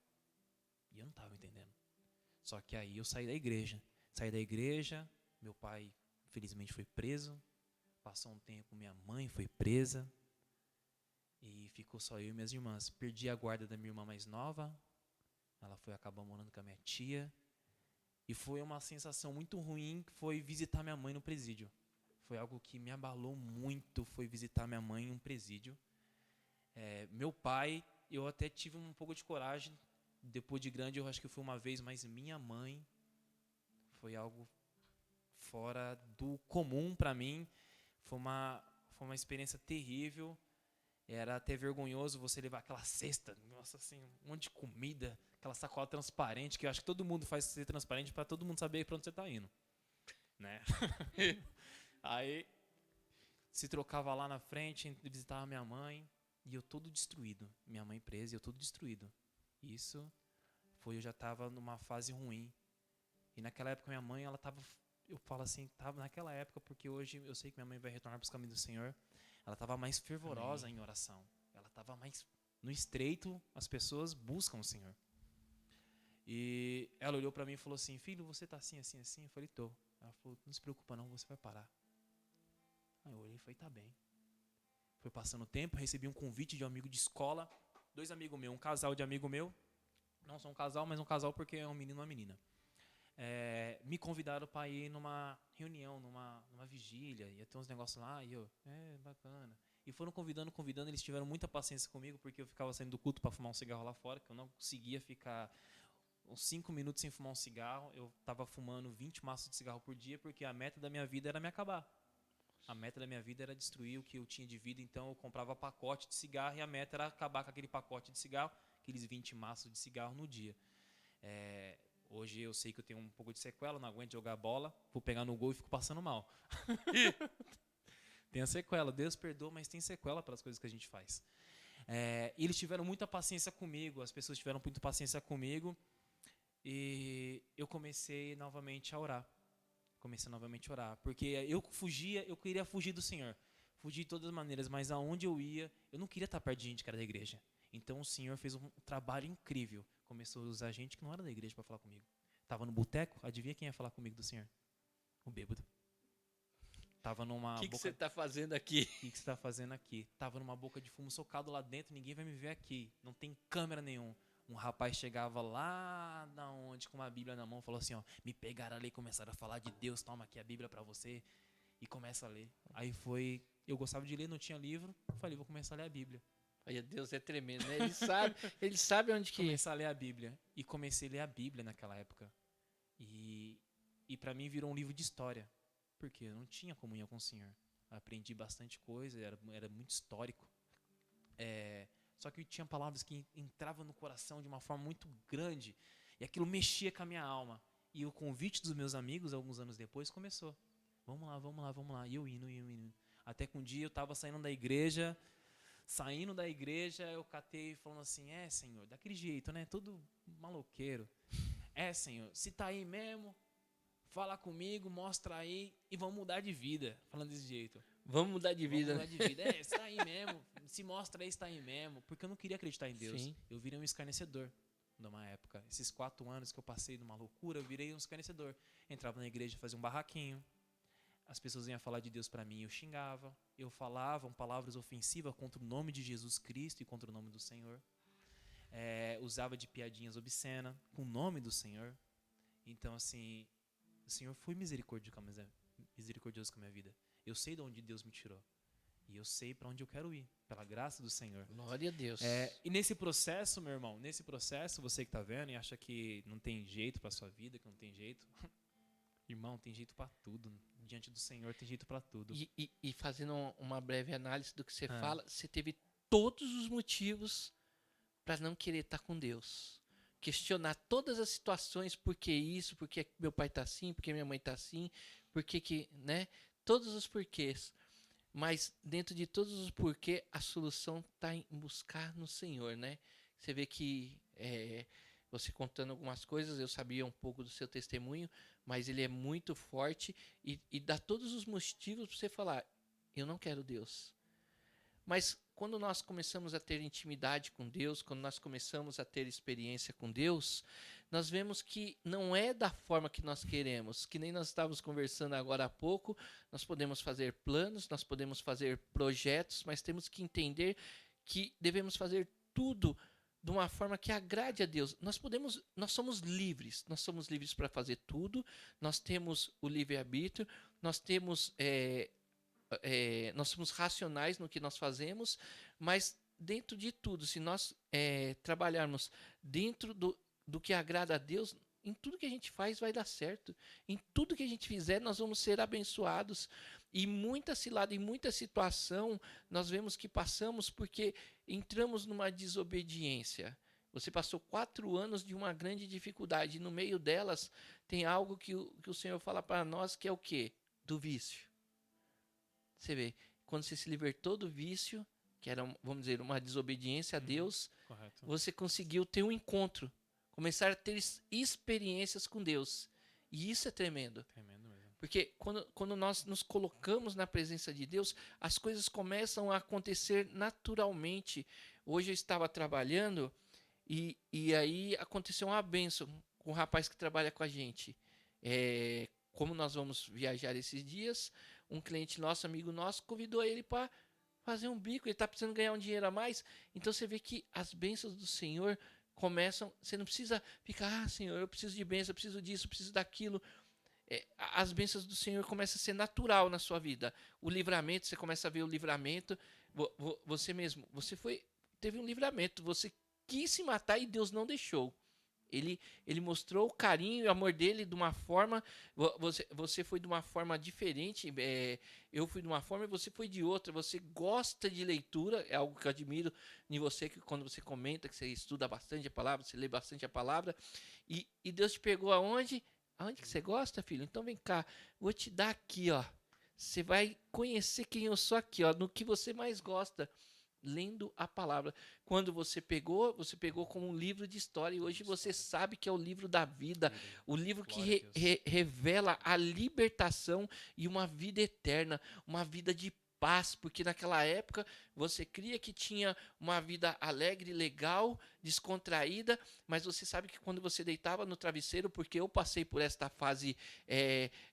[SPEAKER 3] E eu não estava entendendo. Só que aí eu saí da igreja. Meu pai, infelizmente, foi preso. Passou um tempo, minha mãe foi presa. E ficou só eu e minhas irmãs. Perdi a guarda da minha irmã mais nova. Ela acabar morando com a minha tia. E foi uma sensação muito ruim, que foi visitar minha mãe no presídio. Foi algo que me abalou muito, foi visitar minha mãe em um presídio. Meu pai, eu até tive um pouco de coragem. Depois de grande, eu acho que foi uma vez, mas minha mãe foi algo fora do comum para mim. Foi uma experiência terrível. Era até vergonhoso você levar aquela cesta, nossa, assim, um monte de comida, aquela sacola transparente, que eu acho que todo mundo faz ser transparente para todo mundo saber para onde você está indo, né? Aí se trocava lá na frente, visitava minha mãe e eu todo destruído, minha mãe presa e eu todo destruído. Eu já estava numa fase ruim. E naquela época minha mãe, ela tava, eu falo assim, tava naquela época, porque hoje eu sei que minha mãe vai retornar para os caminhos do Senhor. Ela tava mais fervorosa em oração. Ela tava mais no estreito, as pessoas buscam o Senhor. E ela olhou para mim e falou assim: filho, você tá assim, assim, assim? Eu falei: tô. Ela falou: não se preocupa não, você vai parar. Aí eu olhei e falei: tá bem. Foi passando o tempo, recebi um convite de um amigo de escola, 2 amigos meus, um casal de amigo meu. Não são um casal, mas um casal porque é um menino e uma menina. Me convidaram para ir numa reunião, numa vigília, ia ter uns negócios lá, e eu, bacana. E foram convidando, eles tiveram muita paciência comigo, porque eu ficava saindo do culto para fumar um cigarro lá fora, que eu não conseguia ficar uns 5 minutos sem fumar um cigarro. Eu estava fumando 20 maços de cigarro por dia, porque a meta da minha vida era me acabar. A meta da minha vida era destruir o que eu tinha de vida, então eu comprava pacote de cigarro e a meta era acabar com aquele pacote de cigarro, aqueles 20 maços de cigarro no dia. Hoje eu sei que eu tenho um pouco de sequela, não aguento jogar bola, vou pegar no gol e fico passando mal. Tem a sequela, Deus perdoa, mas tem sequela para as coisas que a gente faz. E eles tiveram muita paciência comigo, as pessoas tiveram muita paciência comigo, e eu comecei novamente a orar. Porque eu queria fugir do Senhor. Fugir de todas as maneiras, mas aonde eu ia, eu não queria estar perto de gente que era da igreja. Então o Senhor fez um trabalho incrível. Começou a usar gente que não era da igreja para falar comigo. Tava no boteco, adivinha quem ia falar comigo do Senhor? O bêbado. Tava numa
[SPEAKER 2] O que você está fazendo aqui?
[SPEAKER 3] O que você está fazendo aqui? Tava numa boca de fumo socado lá dentro, ninguém vai me ver aqui. Não tem câmera nenhuma. Um rapaz chegava lá da onde com uma Bíblia na mão, falou assim, ó, me pegaram ali e começaram a falar de Deus, toma aqui a Bíblia para você, e começa a ler. Aí eu gostava de ler, não tinha livro, falei, vou começar a ler a Bíblia.
[SPEAKER 2] Olha, Deus é tremendo, né? Ele sabe onde que...
[SPEAKER 3] Começar a ler a Bíblia. E comecei a ler a Bíblia naquela época. E para mim virou um livro de história, porque eu não tinha comunhão com o Senhor. Aprendi bastante coisa, era muito histórico. Só que tinha palavras que entravam no coração de uma forma muito grande, e aquilo mexia com a minha alma. E o convite dos meus amigos, alguns anos depois, começou. Vamos lá. E eu indo. Até que um dia eu estava saindo da igreja, eu catei falando assim, Senhor, daquele jeito, né? Todo maloqueiro. Senhor, se tá aí mesmo, fala comigo, mostra aí e vamos mudar de vida. Falando desse jeito.
[SPEAKER 2] Vamos mudar de vida.
[SPEAKER 3] Vamos mudar de vida. Se tá aí mesmo, se mostra aí, se tá aí mesmo. Porque eu não queria acreditar em Deus.
[SPEAKER 2] Sim.
[SPEAKER 3] Eu virei um escarnecedor numa época. Esses 4 anos que eu passei numa loucura, eu virei um escarnecedor. Entrava na igreja, fazia um barraquinho. As pessoas vinham falar de Deus para mim, eu xingava. Eu falava palavras ofensivas contra o nome de Jesus Cristo e contra o nome do Senhor. Usava de piadinhas obscenas com o nome do Senhor. Então, assim, o Senhor foi misericordioso com a minha vida. Eu sei de onde Deus me tirou. E eu sei para onde eu quero ir, pela graça do Senhor.
[SPEAKER 2] Glória a Deus.
[SPEAKER 3] E nesse processo, meu irmão, você que está vendo e acha que não tem jeito para sua vida, que não tem jeito... Irmão, tem jeito para tudo. Diante do Senhor tem jeito para tudo.
[SPEAKER 2] E fazendo uma breve análise do que você fala, você teve todos os motivos para não querer estar com Deus. Questionar todas as situações, por que isso, por que meu pai está assim, por que minha mãe está assim, por que, né? Todos os porquês. Mas dentro de todos os porquês, a solução está em buscar no Senhor, né? Você vê que você contando algumas coisas, eu sabia um pouco do seu testemunho, mas ele é muito forte e dá todos os motivos para você falar, eu não quero Deus. Mas quando nós começamos a ter intimidade com Deus, quando nós começamos a ter experiência com Deus, nós vemos que não é da forma que nós queremos, que nem nós estávamos conversando agora há pouco, nós podemos fazer planos, nós podemos fazer projetos, mas temos que entender que devemos fazer tudo de uma forma que agrade a Deus. Nós somos livres para fazer tudo, nós temos o livre-arbítrio, nós somos racionais no que nós fazemos, mas dentro de tudo, se nós trabalharmos dentro do que agrada a Deus, em tudo que a gente faz vai dar certo. Em tudo que a gente fizer, nós vamos ser abençoados. E muita cilada, em muita situação, nós vemos que passamos porque entramos numa desobediência. Você passou 4 anos de uma grande dificuldade. E no meio delas, tem algo que o Senhor fala para nós, que é o quê? Do vício. Você vê, quando você se libertou do vício, que era, vamos dizer, uma desobediência a Deus,
[SPEAKER 3] correto.
[SPEAKER 2] Você conseguiu ter um encontro, começar a ter experiências com Deus. E isso é tremendo.
[SPEAKER 3] Tremendo mesmo.
[SPEAKER 2] Porque quando nós nos colocamos na presença de Deus, as coisas começam a acontecer naturalmente. Hoje eu estava trabalhando e aí aconteceu uma bênção com um rapaz que trabalha com a gente. Como nós vamos viajar esses dias, um cliente nosso, amigo nosso, convidou ele para fazer um bico. Ele está precisando ganhar um dinheiro a mais. Então você vê que as bênçãos do Senhor começam. Você não precisa ficar, Senhor, eu preciso de bênção, eu preciso disso, eu preciso daquilo. As bênçãos do Senhor começam a ser natural na sua vida. O livramento, você começa a ver o livramento. Você mesmo, teve um livramento. Você quis se matar e Deus não deixou. Ele mostrou o carinho e o amor dele de uma forma. Você foi de uma forma diferente. Eu fui de uma forma e você foi de outra. Você gosta de leitura, é algo que eu admiro em você, que quando você comenta que você estuda bastante a palavra, você lê bastante a palavra. E Deus te pegou aonde? Aonde que você gosta, filho? Então vem cá, vou te dar aqui, ó. Você vai conhecer quem eu sou aqui, ó, no que você mais gosta, lendo a palavra. Quando você pegou como um livro de história e hoje você sabe que é o livro da vida, o livro que revela a libertação e uma vida eterna, uma vida de paz, porque naquela época você cria que tinha uma vida alegre, legal, descontraída, mas você sabe que quando você deitava no travesseiro, porque eu passei por esta fase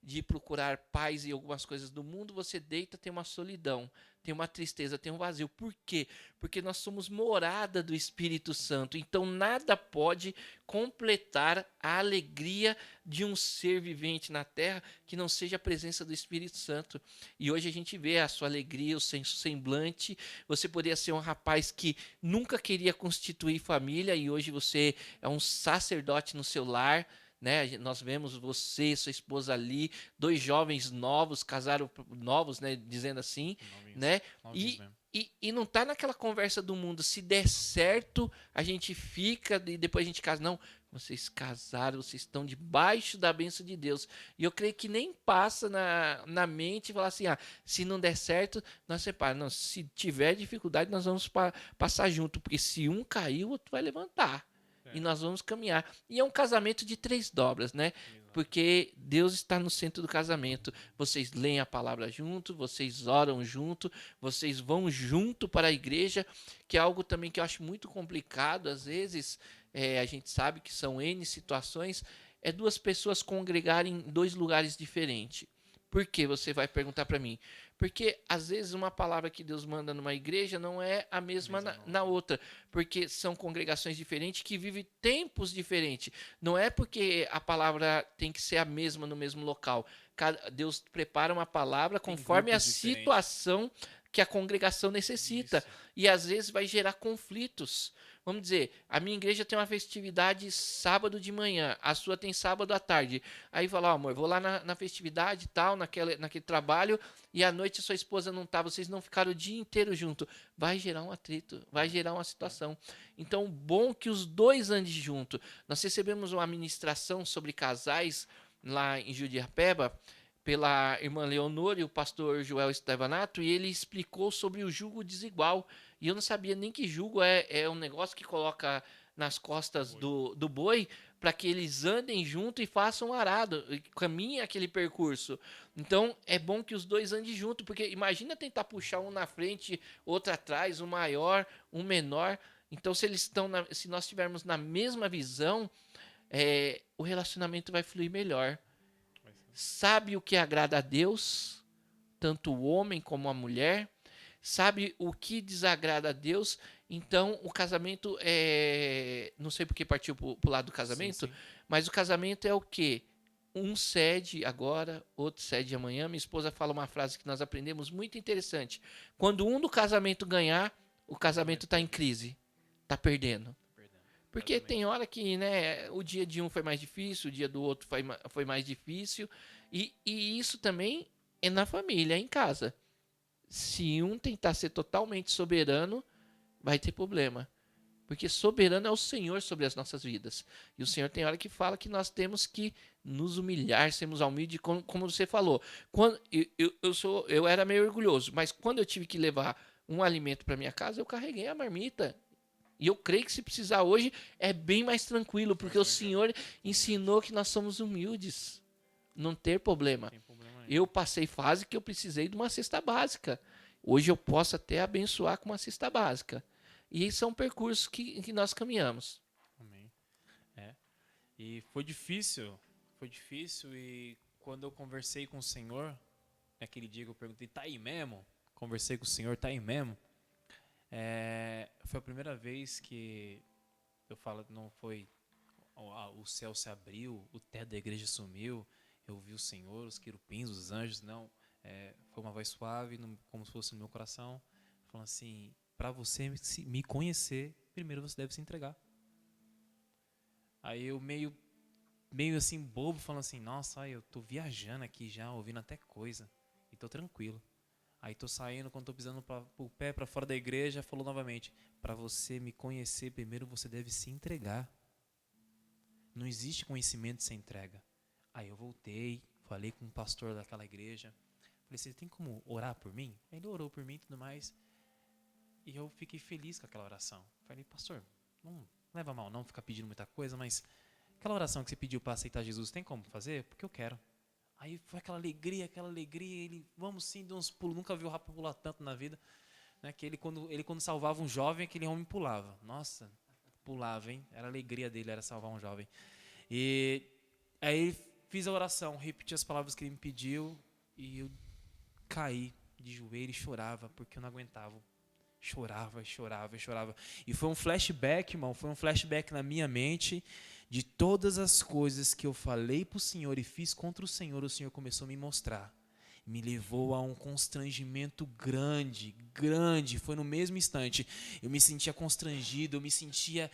[SPEAKER 2] de procurar paz e algumas coisas do mundo, você deita, tem uma solidão, tem uma tristeza, tem um vazio. Por quê? Porque nós somos morada do Espírito Santo, então nada pode completar a alegria de um ser vivente na terra que não seja a presença do Espírito Santo. E hoje a gente vê a sua alegria, o seu semblante. Você poderia ser um rapaz que nunca queria constituir família e hoje você é um sacerdote no seu lar, né? Nós vemos você, sua esposa ali, 2 jovens novos, casaram novos, né? Dizendo assim,
[SPEAKER 3] Novinhos,
[SPEAKER 2] né?
[SPEAKER 3] novinhos mesmo.
[SPEAKER 2] E não tá naquela conversa do mundo, se der certo, a gente fica e depois a gente casa. Não, vocês casaram, vocês estão debaixo da bênção de Deus. E eu creio que nem passa na mente falar assim, se não der certo, nós separamos. Não, se tiver dificuldade, nós vamos passar junto, porque se um cair, o outro vai levantar. E nós vamos caminhar. E é um casamento de 3 dobras, né? Porque Deus está no centro do casamento. Vocês leem a palavra junto, vocês oram junto, vocês vão junto para a igreja, que é algo também que eu acho muito complicado. Às vezes, a gente sabe que são N situações, 2 pessoas congregarem em 2 lugares diferentes. Por que você vai perguntar para mim? Porque às vezes uma palavra que Deus manda numa igreja não é a mesma na outra, porque são congregações diferentes que vivem tempos diferentes. Não é porque a palavra tem que ser a mesma no mesmo local. Deus prepara uma palavra conforme a situação que a congregação necessita. Isso. E às vezes vai gerar conflitos. Vamos dizer, a minha igreja tem uma festividade sábado de manhã, a sua tem sábado à tarde. Aí fala, amor, vou lá na festividade e tal, naquele trabalho, e à noite a sua esposa não tá, vocês não ficaram o dia inteiro junto. Vai gerar um atrito, vai gerar uma situação. Então, bom que os 2 andem junto. Nós recebemos uma ministração sobre casais lá em Judipeba, pela irmã Leonor e o pastor Joel Estevanato, e ele explicou sobre o jugo desigual. E eu não sabia nem que jugo é um negócio que coloca nas costas do boi para que eles andem junto e façam um arado, e caminhem aquele percurso. Então, é bom que os 2 andem junto, porque imagina tentar puxar um na frente, outro atrás, um maior, um menor. Então, se nós estivermos na mesma visão, o relacionamento vai fluir melhor. Sabe o que agrada a Deus, tanto o homem como a mulher, sabe o que desagrada a Deus, então o casamento não sei porque partiu pro lado do casamento, sim. Mas o casamento é o quê? Um cede agora, outro cede amanhã. Minha esposa fala uma frase que nós aprendemos muito interessante. Quando um do casamento ganhar, o casamento está em crise, está perdendo. Porque tem hora que, né, o dia de um foi mais difícil, o dia do outro foi mais difícil. E isso também é na família, é em casa. Se um tentar ser totalmente soberano, vai ter problema. Porque soberano é o Senhor sobre as nossas vidas. E o Senhor tem hora que fala que nós temos que nos humilhar, sermos humildes, como você falou. Quando eu era meio orgulhoso, mas quando eu tive que levar um alimento para minha casa, eu carreguei a marmita. E eu creio que se precisar hoje é bem mais tranquilo, porque o Senhor ensinou que nós somos humildes. não ter problema.
[SPEAKER 3] Tem problema nenhum.
[SPEAKER 2] Eu passei fase que eu precisei de uma cesta básica. Hoje eu posso até abençoar com uma cesta básica. E são percursos que nós caminhamos.
[SPEAKER 3] Amém. É. E foi difícil e quando eu conversei com o Senhor, naquele dia que eu perguntei, tá aí mesmo? Conversei com o Senhor, tá aí mesmo? Foi a primeira vez que eu falo, não foi, o céu se abriu, o teto da igreja sumiu, eu vi o Senhor, os querubins, os anjos, não. Foi uma voz suave, como se fosse no meu coração, falando assim, para você me conhecer, primeiro você deve se entregar. Aí eu meio assim, bobo, falando assim, nossa, eu tô viajando aqui já, ouvindo até coisa, e tô tranquilo. Aí tô saindo, quando tô pisando o pé para fora da igreja, falou novamente, para você me conhecer, primeiro você deve se entregar. Não existe conhecimento sem entrega. Aí eu voltei, falei com o pastor daquela igreja, falei, você tem como orar por mim? Ele orou por mim e tudo mais, e eu fiquei feliz com aquela oração. Falei, pastor, não leva mal não ficar pedindo muita coisa, mas aquela oração que você pediu para aceitar Jesus, tem como fazer? Porque eu quero. Aí foi aquela alegria, ele, vamos sim, deu uns pulos, nunca viu o rapaz pular tanto na vida, né? Que ele quando salvava um jovem, aquele homem pulava. Nossa, pulava, hein? Era a alegria dele, era salvar um jovem. E aí fiz a oração, repeti as palavras que ele me pediu e eu caí de joelho e chorava, porque eu não aguentava. Chorava. E foi um flashback, irmão, na minha mente de todas as coisas que eu falei pro Senhor e fiz contra o Senhor começou a me mostrar. Me levou a um constrangimento grande, foi no mesmo instante. Eu me sentia constrangido, eu me sentia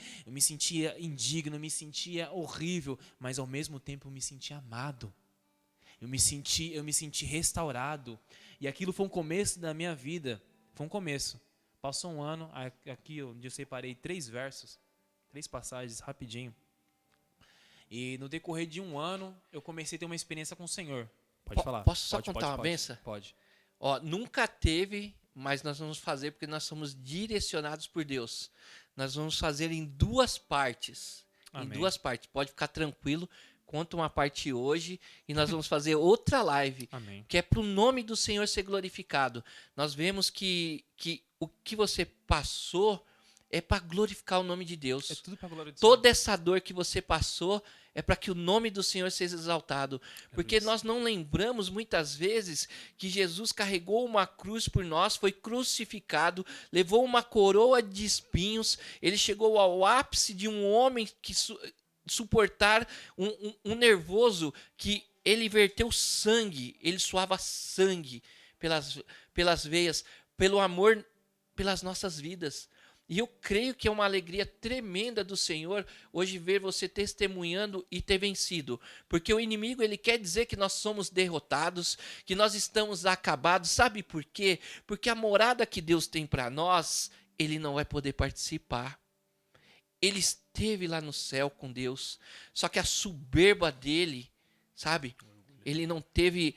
[SPEAKER 3] indigno, eu me sentia horrível, mas ao mesmo tempo eu me sentia amado. Eu me senti restaurado. E aquilo foi um começo da minha vida, foi um começo. Passou um ano, aqui onde eu separei 3 versos, 3 passagens, rapidinho. E no decorrer de um ano, eu comecei a ter uma experiência com o Senhor. Pode falar.
[SPEAKER 2] Posso só contar uma benção?
[SPEAKER 3] Pode.
[SPEAKER 2] Ó, nunca teve, mas nós vamos fazer porque nós somos direcionados por Deus. Nós vamos fazer em 2 partes.
[SPEAKER 3] Amém.
[SPEAKER 2] Em 2 partes. Pode ficar tranquilo. Conta uma parte hoje e nós vamos fazer outra live.
[SPEAKER 3] Amém.
[SPEAKER 2] Que é para o nome do Senhor ser glorificado. Nós vemos que o que você passou é para glorificar o nome de Deus.
[SPEAKER 3] É tudo para glória de
[SPEAKER 2] Toda essa dor que você passou é para que o nome do Senhor seja exaltado. Porque nós não lembramos muitas vezes que Jesus carregou uma cruz por nós, foi crucificado, levou uma coroa de espinhos, ele chegou ao ápice de um homem que suportar um nervoso que ele verteu sangue, ele suava sangue pelas veias, pelo amor pelas nossas vidas. E eu creio que é uma alegria tremenda do Senhor hoje ver você testemunhando e ter vencido. Porque o inimigo, ele quer dizer que nós somos derrotados, que nós estamos acabados. Sabe por quê? Porque a morada que Deus tem para nós, ele não vai poder participar. Ele esteve lá no céu com Deus, só que a soberba dele, sabe? Ele não teve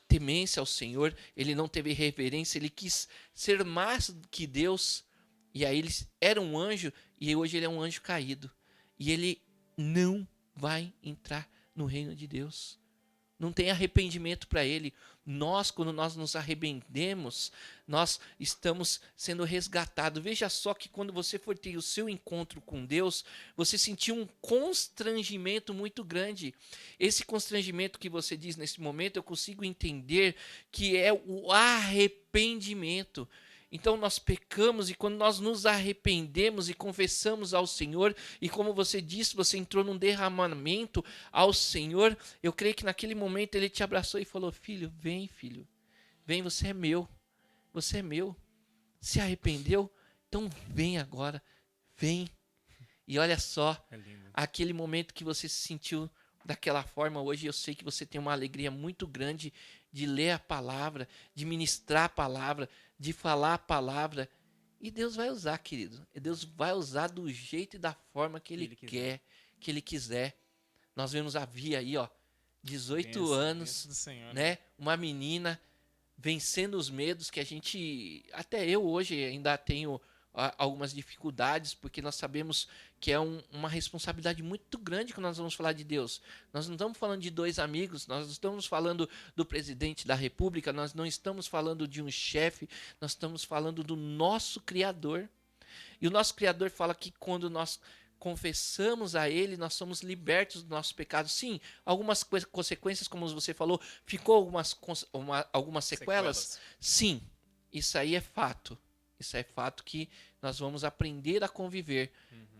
[SPEAKER 2] temência ao Senhor, ele não teve reverência, ele quis ser mais que Deus. E aí ele era um anjo e hoje ele é um anjo caído. E ele não vai entrar no reino de Deus. Não tem arrependimento para ele. Nós, quando nós nos arrependemos, nós estamos sendo resgatados. Veja só que quando você for ter o seu encontro com Deus, você sentiu um constrangimento muito grande. Esse constrangimento que você diz nesse momento, eu consigo entender que é o arrependimento. Então nós pecamos e quando nós nos arrependemos e confessamos ao Senhor, e como você disse, você entrou num derramamento ao Senhor, eu creio que naquele momento ele te abraçou e falou, filho, vem, você é meu, se arrependeu? Então vem agora, vem. E olha só, aquele momento que você se sentiu daquela forma, hoje eu sei que você tem uma alegria muito grande de ler a palavra, de ministrar a palavra, de falar a palavra. E Deus vai usar, querido. Deus vai usar do jeito e da forma que Ele quer, que Ele quiser. Nós vemos a Via aí, 18 anos,
[SPEAKER 3] Senhor,
[SPEAKER 2] né? Uma menina vencendo os medos que a gente... Até eu hoje ainda tenho algumas dificuldades, porque nós sabemos que é uma responsabilidade muito grande que nós vamos falar de Deus. Nós não estamos falando de dois amigos, nós não estamos falando do presidente da República, nós não estamos falando de um chefe, nós estamos falando do nosso Criador. E o nosso Criador fala que quando nós confessamos a Ele, nós somos libertos do nosso pecado. Sim, algumas consequências, como você falou, ficou algumas sequelas? Sim, isso aí é fato. Isso é fato que nós vamos aprender a conviver,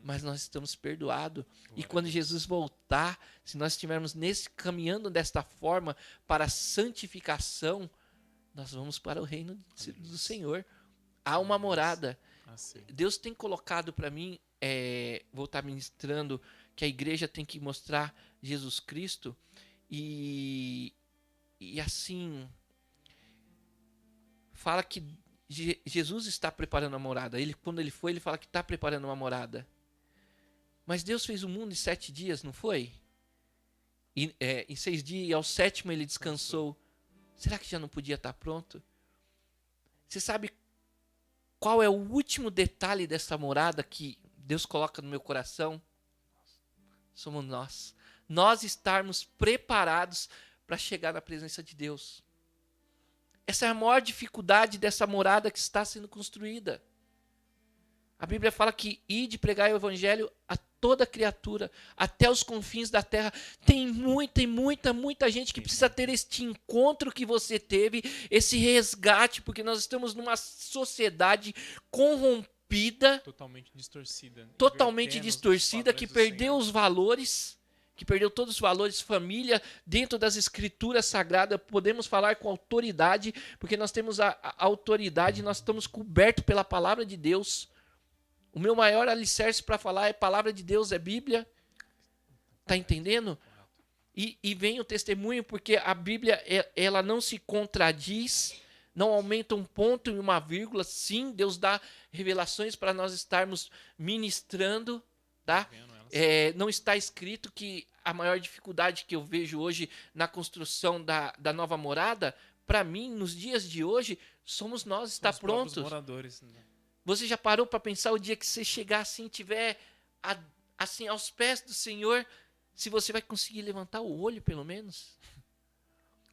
[SPEAKER 2] mas nós estamos perdoados. E quando Jesus voltar, se nós estivermos caminhando desta forma para a santificação, nós vamos para o reino do Senhor. Há uma morada.
[SPEAKER 3] Assim.
[SPEAKER 2] Deus tem colocado para mim, vou estar ministrando, que a igreja tem que mostrar Jesus Cristo. E assim, fala que Jesus está preparando a morada. Quando ele foi, ele fala que está preparando uma morada. Mas Deus fez o mundo em 7 dias, não foi? Em 6 dias, e ao 7º ele descansou. Será que já não podia estar pronto? Você sabe qual é o último detalhe dessa morada que Deus coloca no meu coração? Somos nós. Nós estarmos preparados para chegar na presença de Deus. Essa é a maior dificuldade dessa morada que está sendo construída. A Bíblia fala que ide pregar o evangelho a toda criatura, até os confins da terra. Tem muita gente que precisa ter este encontro que você teve, esse resgate, porque nós estamos numa sociedade corrompida,
[SPEAKER 3] Totalmente distorcida.
[SPEAKER 2] que perdeu os valores, que perdeu todos os valores, família, dentro das escrituras sagradas. Podemos falar com autoridade, porque nós temos a autoridade, nós estamos cobertos pela palavra de Deus. O meu maior alicerce para falar é palavra de Deus, é Bíblia. Tá entendendo? E vem o testemunho, porque a Bíblia, ela não se contradiz, não aumenta um ponto e uma vírgula. Sim, Deus dá revelações para nós estarmos ministrando, tá? Não está escrito que a maior dificuldade que eu vejo hoje na construção da nova morada, para mim, nos dias de hoje, somos nós, está prontos.
[SPEAKER 3] Moradores, né?
[SPEAKER 2] Você já parou para pensar o dia que você chegar assim, tiver assim aos pés do Senhor, se você vai conseguir levantar o olho pelo menos?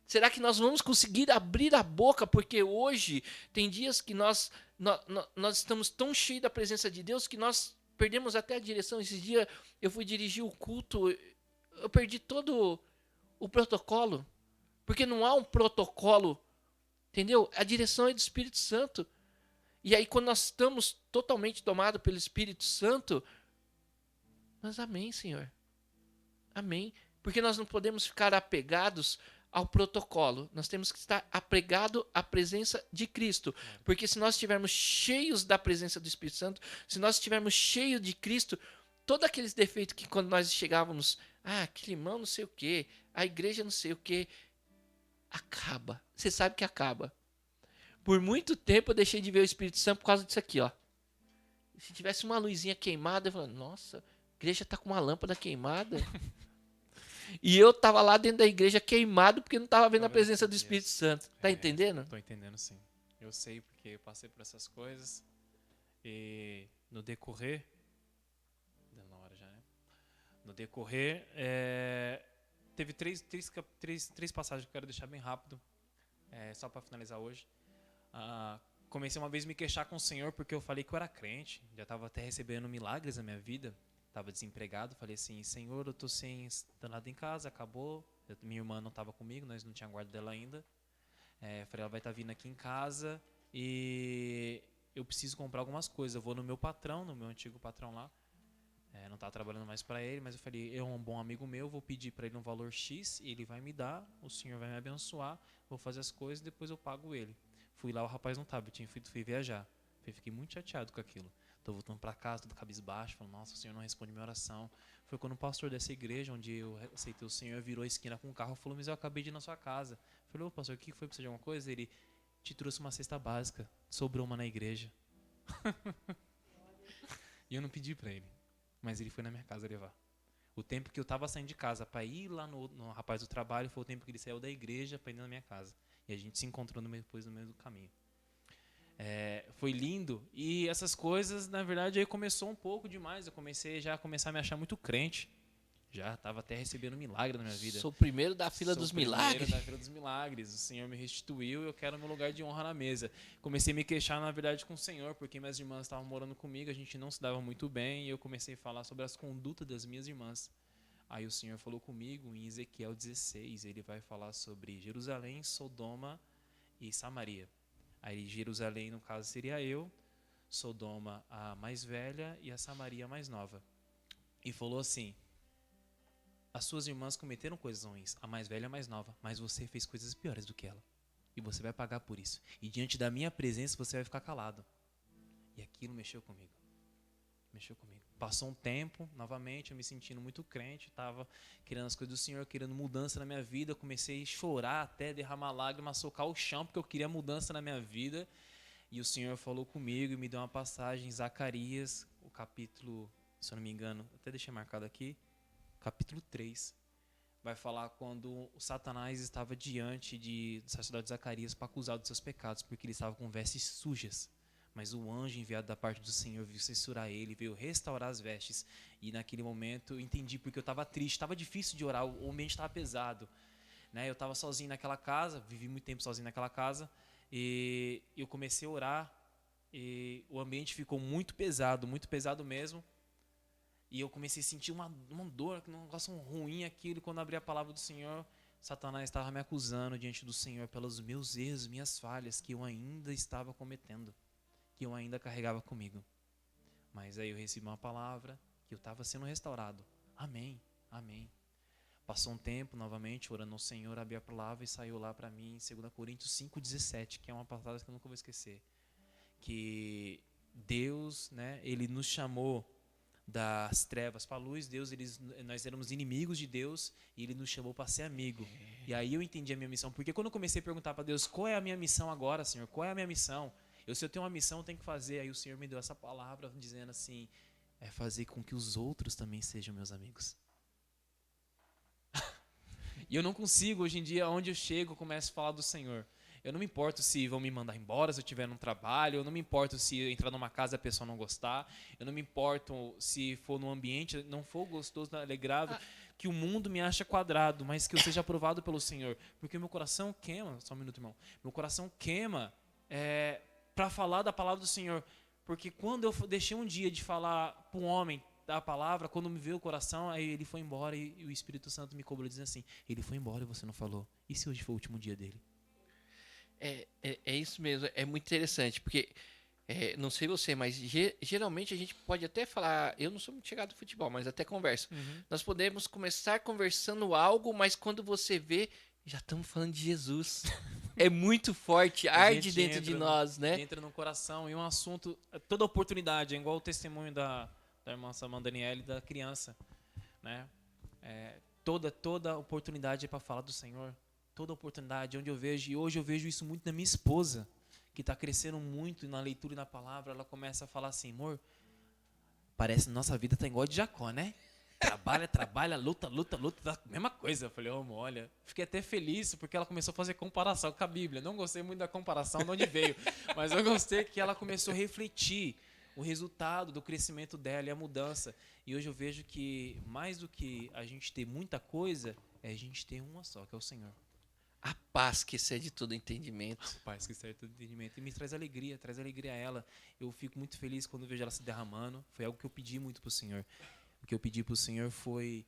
[SPEAKER 2] Será que nós vamos conseguir abrir a boca? Porque hoje tem dias que nós estamos tão cheios da presença de Deus que nós perdemos até a direção. Esses dias eu fui dirigir o culto, eu perdi todo o protocolo, porque não há um protocolo, entendeu? A direção é do Espírito Santo. E aí, quando nós estamos totalmente tomados pelo Espírito Santo, nós amém, Senhor. Amém. Porque nós não podemos ficar apegados ao protocolo. Nós temos que estar apegados à presença de Cristo. Porque se nós estivermos cheios da presença do Espírito Santo, se nós estivermos cheios de Cristo, todos aqueles defeitos que quando nós chegávamos, aquele irmão não sei o quê, a igreja não sei o quê, acaba. Você sabe que acaba. Por muito tempo eu deixei de ver o Espírito Santo por causa disso aqui, ó. Se tivesse uma luzinha queimada, eu falava, nossa, a igreja tá com uma lâmpada queimada. E eu tava lá dentro da igreja queimado porque não tava vendo a presença do Espírito Santo. Tá entendendo?
[SPEAKER 3] Tô entendendo, sim. Eu sei porque eu passei por essas coisas. E no decorrer... Deu na hora já, né? No decorrer, teve três passagens que eu quero deixar bem rápido. Só para finalizar hoje. Comecei uma vez a me queixar com o Senhor porque eu falei que eu era crente, já estava até recebendo milagres na minha vida, estava desempregado, falei assim, Senhor, eu estou sem nada em casa, acabou, minha irmã não estava comigo, nós não tínhamos guarda dela ainda, falei, ela vai estar vindo aqui em casa e eu preciso comprar algumas coisas, eu vou no meu patrão, no meu antigo patrão lá, não estava trabalhando mais para ele, mas eu falei, é um bom amigo meu, vou pedir para ele um valor X, e ele vai me dar, o Senhor vai me abençoar, vou fazer as coisas e depois eu pago ele. Fui lá, o rapaz não estava, fui viajar. Fiquei muito chateado com aquilo. Estou voltando para casa, todo cabisbaixo, falando, nossa, o Senhor não responde minha oração. Foi quando o pastor dessa igreja, onde eu aceitei o Senhor, virou a esquina com um carro e falou, mas eu acabei de ir na sua casa. Eu falei, ô pastor, o que foi? Precisa de alguma coisa? Ele te trouxe uma cesta básica, sobrou uma na igreja. E eu não pedi para ele, mas ele foi na minha casa levar. O tempo que eu estava saindo de casa para ir lá no rapaz do trabalho foi o tempo que ele saiu da igreja para ir na minha casa. E a gente se encontrou depois no meio do caminho. Foi lindo. E essas coisas, na verdade, aí começou um pouco demais. Eu comecei já a começar a me achar muito crente. Já estava até recebendo milagre na minha vida.
[SPEAKER 2] Sou o primeiro da fila
[SPEAKER 3] Sou
[SPEAKER 2] dos
[SPEAKER 3] o primeiro
[SPEAKER 2] milagres.
[SPEAKER 3] da fila dos milagres. O Senhor me restituiu e eu quero meu lugar de honra na mesa. Comecei a me queixar, na verdade, com o Senhor, porque minhas irmãs estavam morando comigo, a gente não se dava muito bem, e eu comecei a falar sobre as condutas das minhas irmãs. Aí o Senhor falou comigo em Ezequiel 16, ele vai falar sobre Jerusalém, Sodoma e Samaria. Aí Jerusalém, no caso, seria eu, Sodoma a mais velha e a Samaria a mais nova. E falou assim: as suas irmãs cometeram coisas ruins, a mais velha e a mais nova, mas você fez coisas piores do que ela. E você vai pagar por isso. E diante da minha presença você vai ficar calado. E aquilo mexeu comigo. Mexeu comigo. Passou um tempo, novamente, eu me sentindo muito crente, estava querendo as coisas do Senhor, querendo mudança na minha vida. Eu comecei a chorar até, derramar lágrimas, socar o chão, porque eu queria mudança na minha vida. E o Senhor falou comigo e me deu uma passagem em Zacarias, o capítulo, se eu não me engano, até deixei marcado aqui, capítulo 3. Vai falar quando o Satanás estava diante do sacerdote Zacarias para acusar dos seus pecados, porque ele estava com vestes sujas. Mas o anjo enviado da parte do Senhor veio censurar ele, veio restaurar as vestes. E naquele momento eu entendi porque eu estava triste, estava difícil de orar, o ambiente estava pesado. Né? Eu estava sozinho naquela casa, vivi muito tempo sozinho naquela casa, e eu comecei a orar, e o ambiente ficou muito pesado mesmo. E eu comecei a sentir uma dor, um negócio ruim aquilo. Quando abri a palavra do Senhor, Satanás estava me acusando diante do Senhor pelos meus erros, minhas falhas, que eu ainda estava cometendo, que eu ainda carregava comigo. Mas aí eu recebi uma palavra que eu estava sendo restaurado. Amém, amém. Passou um tempo, novamente, orando ao Senhor, abri a palavra e saiu lá para mim em 2 Coríntios 5,17, que é uma palavra que eu nunca vou esquecer. Que Deus, né, Ele nos chamou das trevas para a luz. Nós éramos inimigos de Deus e Ele nos chamou para ser amigo. E aí eu entendi a minha missão, porque quando eu comecei a perguntar para Deus, qual é a minha missão agora, Senhor? Qual é a minha missão? Se eu tenho uma missão, eu tenho que fazer. Aí o Senhor me deu essa palavra dizendo assim, é fazer com que os outros também sejam meus amigos. E eu não consigo, hoje em dia, onde eu chego, eu começo a falar do Senhor. Eu não me importo se vão me mandar embora, se eu estiver num trabalho. Eu não me importo se eu entrar numa casa e a pessoa não gostar. Eu não me importo se for num ambiente, não for gostoso, alegrável, que o mundo me acha quadrado, mas que eu seja aprovado pelo Senhor. Porque meu coração queima, só um minuto, irmão. Meu coração queima para falar da palavra do Senhor. Porque quando eu deixei um dia de falar para um homem da palavra, quando me veio o coração, aí ele foi embora e o Espírito Santo me cobrou dizendo assim, ele foi embora e você não falou. E se hoje foi o último dia dele?
[SPEAKER 2] É isso mesmo, é muito interessante, porque, não sei você, mas geralmente a gente pode até falar, eu não sou muito chegado no futebol, mas até converso. Nós podemos começar conversando algo, mas quando você vê, já estamos falando de Jesus. É muito forte, arde dentro de nós, né?
[SPEAKER 3] Entra no coração, e um assunto, toda oportunidade, é igual o testemunho da irmã Samanta Daniele, da criança, né? Toda oportunidade é para falar do Senhor. Toda oportunidade, onde eu vejo, e hoje eu vejo isso muito na minha esposa, que está crescendo muito na leitura e na palavra. Ela começa a falar assim, amor, parece que nossa vida está igual a de Jacó, né? Trabalha, luta, mesma coisa. Eu falei, amor, olha, fiquei até feliz, porque ela começou a fazer comparação com a Bíblia. Não gostei muito da comparação, de onde veio, mas eu gostei que ela começou a refletir o resultado do crescimento dela e a mudança. E hoje eu vejo que, mais do que a gente ter muita coisa, é a gente ter uma só, que é o Senhor.
[SPEAKER 2] A paz que excede todo entendimento.
[SPEAKER 3] A paz que excede todo entendimento. E me traz alegria a ela. Eu fico muito feliz quando eu vejo ela se derramando. Foi algo que eu pedi muito pro Senhor. O que eu pedi pro Senhor foi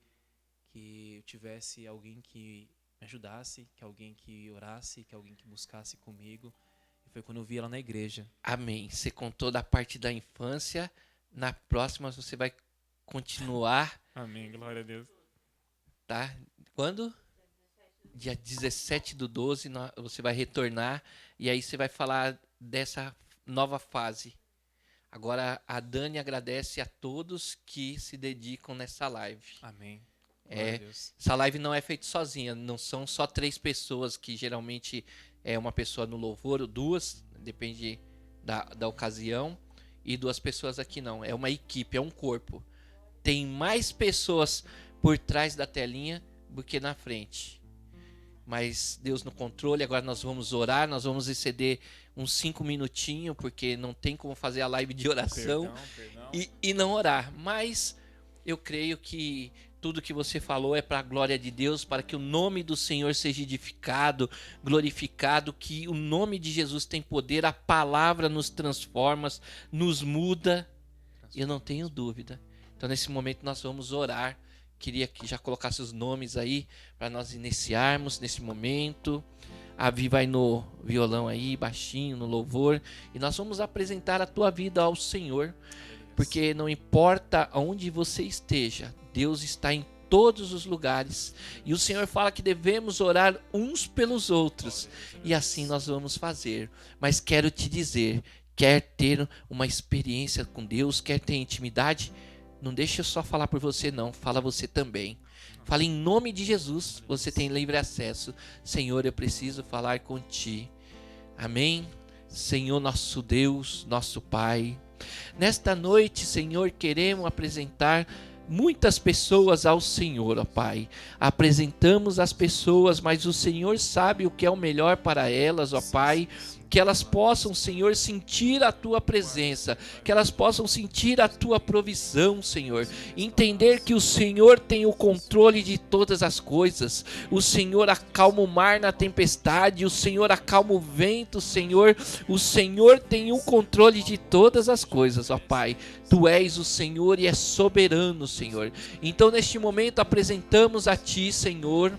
[SPEAKER 3] que eu tivesse alguém que me ajudasse, que alguém que orasse, que alguém que buscasse comigo. E foi quando eu vi ela na igreja.
[SPEAKER 2] Amém. Você contou da parte da infância. Na próxima você vai continuar.
[SPEAKER 3] Amém, glória a Deus.
[SPEAKER 2] Tá? Quando? Dia 17/12 você vai retornar e aí você vai falar dessa nova fase. Agora a Dani agradece a todos que se dedicam nessa live.
[SPEAKER 3] Amém. Glória a Deus.
[SPEAKER 2] Essa live não é feita sozinha, não são só 3 pessoas, que geralmente é uma pessoa no louvor, ou 2, depende da ocasião, e 2 pessoas aqui não. É uma equipe, é um corpo. Tem mais pessoas por trás da telinha do que na frente. Mas Deus no controle. Agora nós vamos orar, nós vamos exceder uns 5 minutinhos, porque não tem como fazer a live de oração
[SPEAKER 3] Perdão.
[SPEAKER 2] e não orar. Mas eu creio que tudo que você falou é para a glória de Deus, para que o nome do Senhor seja edificado, glorificado, que o nome de Jesus tem poder, a palavra nos transforma, nos muda. Eu não tenho dúvida. Então, nesse momento, nós vamos orar. Queria que já colocasse os nomes aí, para nós iniciarmos nesse momento. A Vi vai no violão aí, baixinho, no louvor. E nós vamos apresentar a tua vida ao Senhor. Porque não importa onde você esteja, Deus está em todos os lugares. E o Senhor fala que devemos orar uns pelos outros. E assim nós vamos fazer. Mas quero te dizer, quer ter uma experiência com Deus, quer ter intimidade, não deixa eu só falar por você não, fala você também. Fala em nome de Jesus, você tem livre acesso. Senhor, eu preciso falar com ti. Amém? Senhor, nosso Deus, nosso Pai. Nesta noite, Senhor, queremos apresentar muitas pessoas ao Senhor, ó Pai. Apresentamos as pessoas, mas o Senhor sabe o que é o melhor para elas, ó Pai. Que elas possam, Senhor, sentir a Tua presença, que elas possam sentir a Tua provisão, Senhor. Entender que o Senhor tem o controle de todas as coisas. O Senhor acalma o mar na tempestade, o Senhor acalma o vento, Senhor. O Senhor tem o controle de todas as coisas, ó Pai. Tu és o Senhor e és soberano, Senhor. Então, neste momento, apresentamos a Ti, Senhor,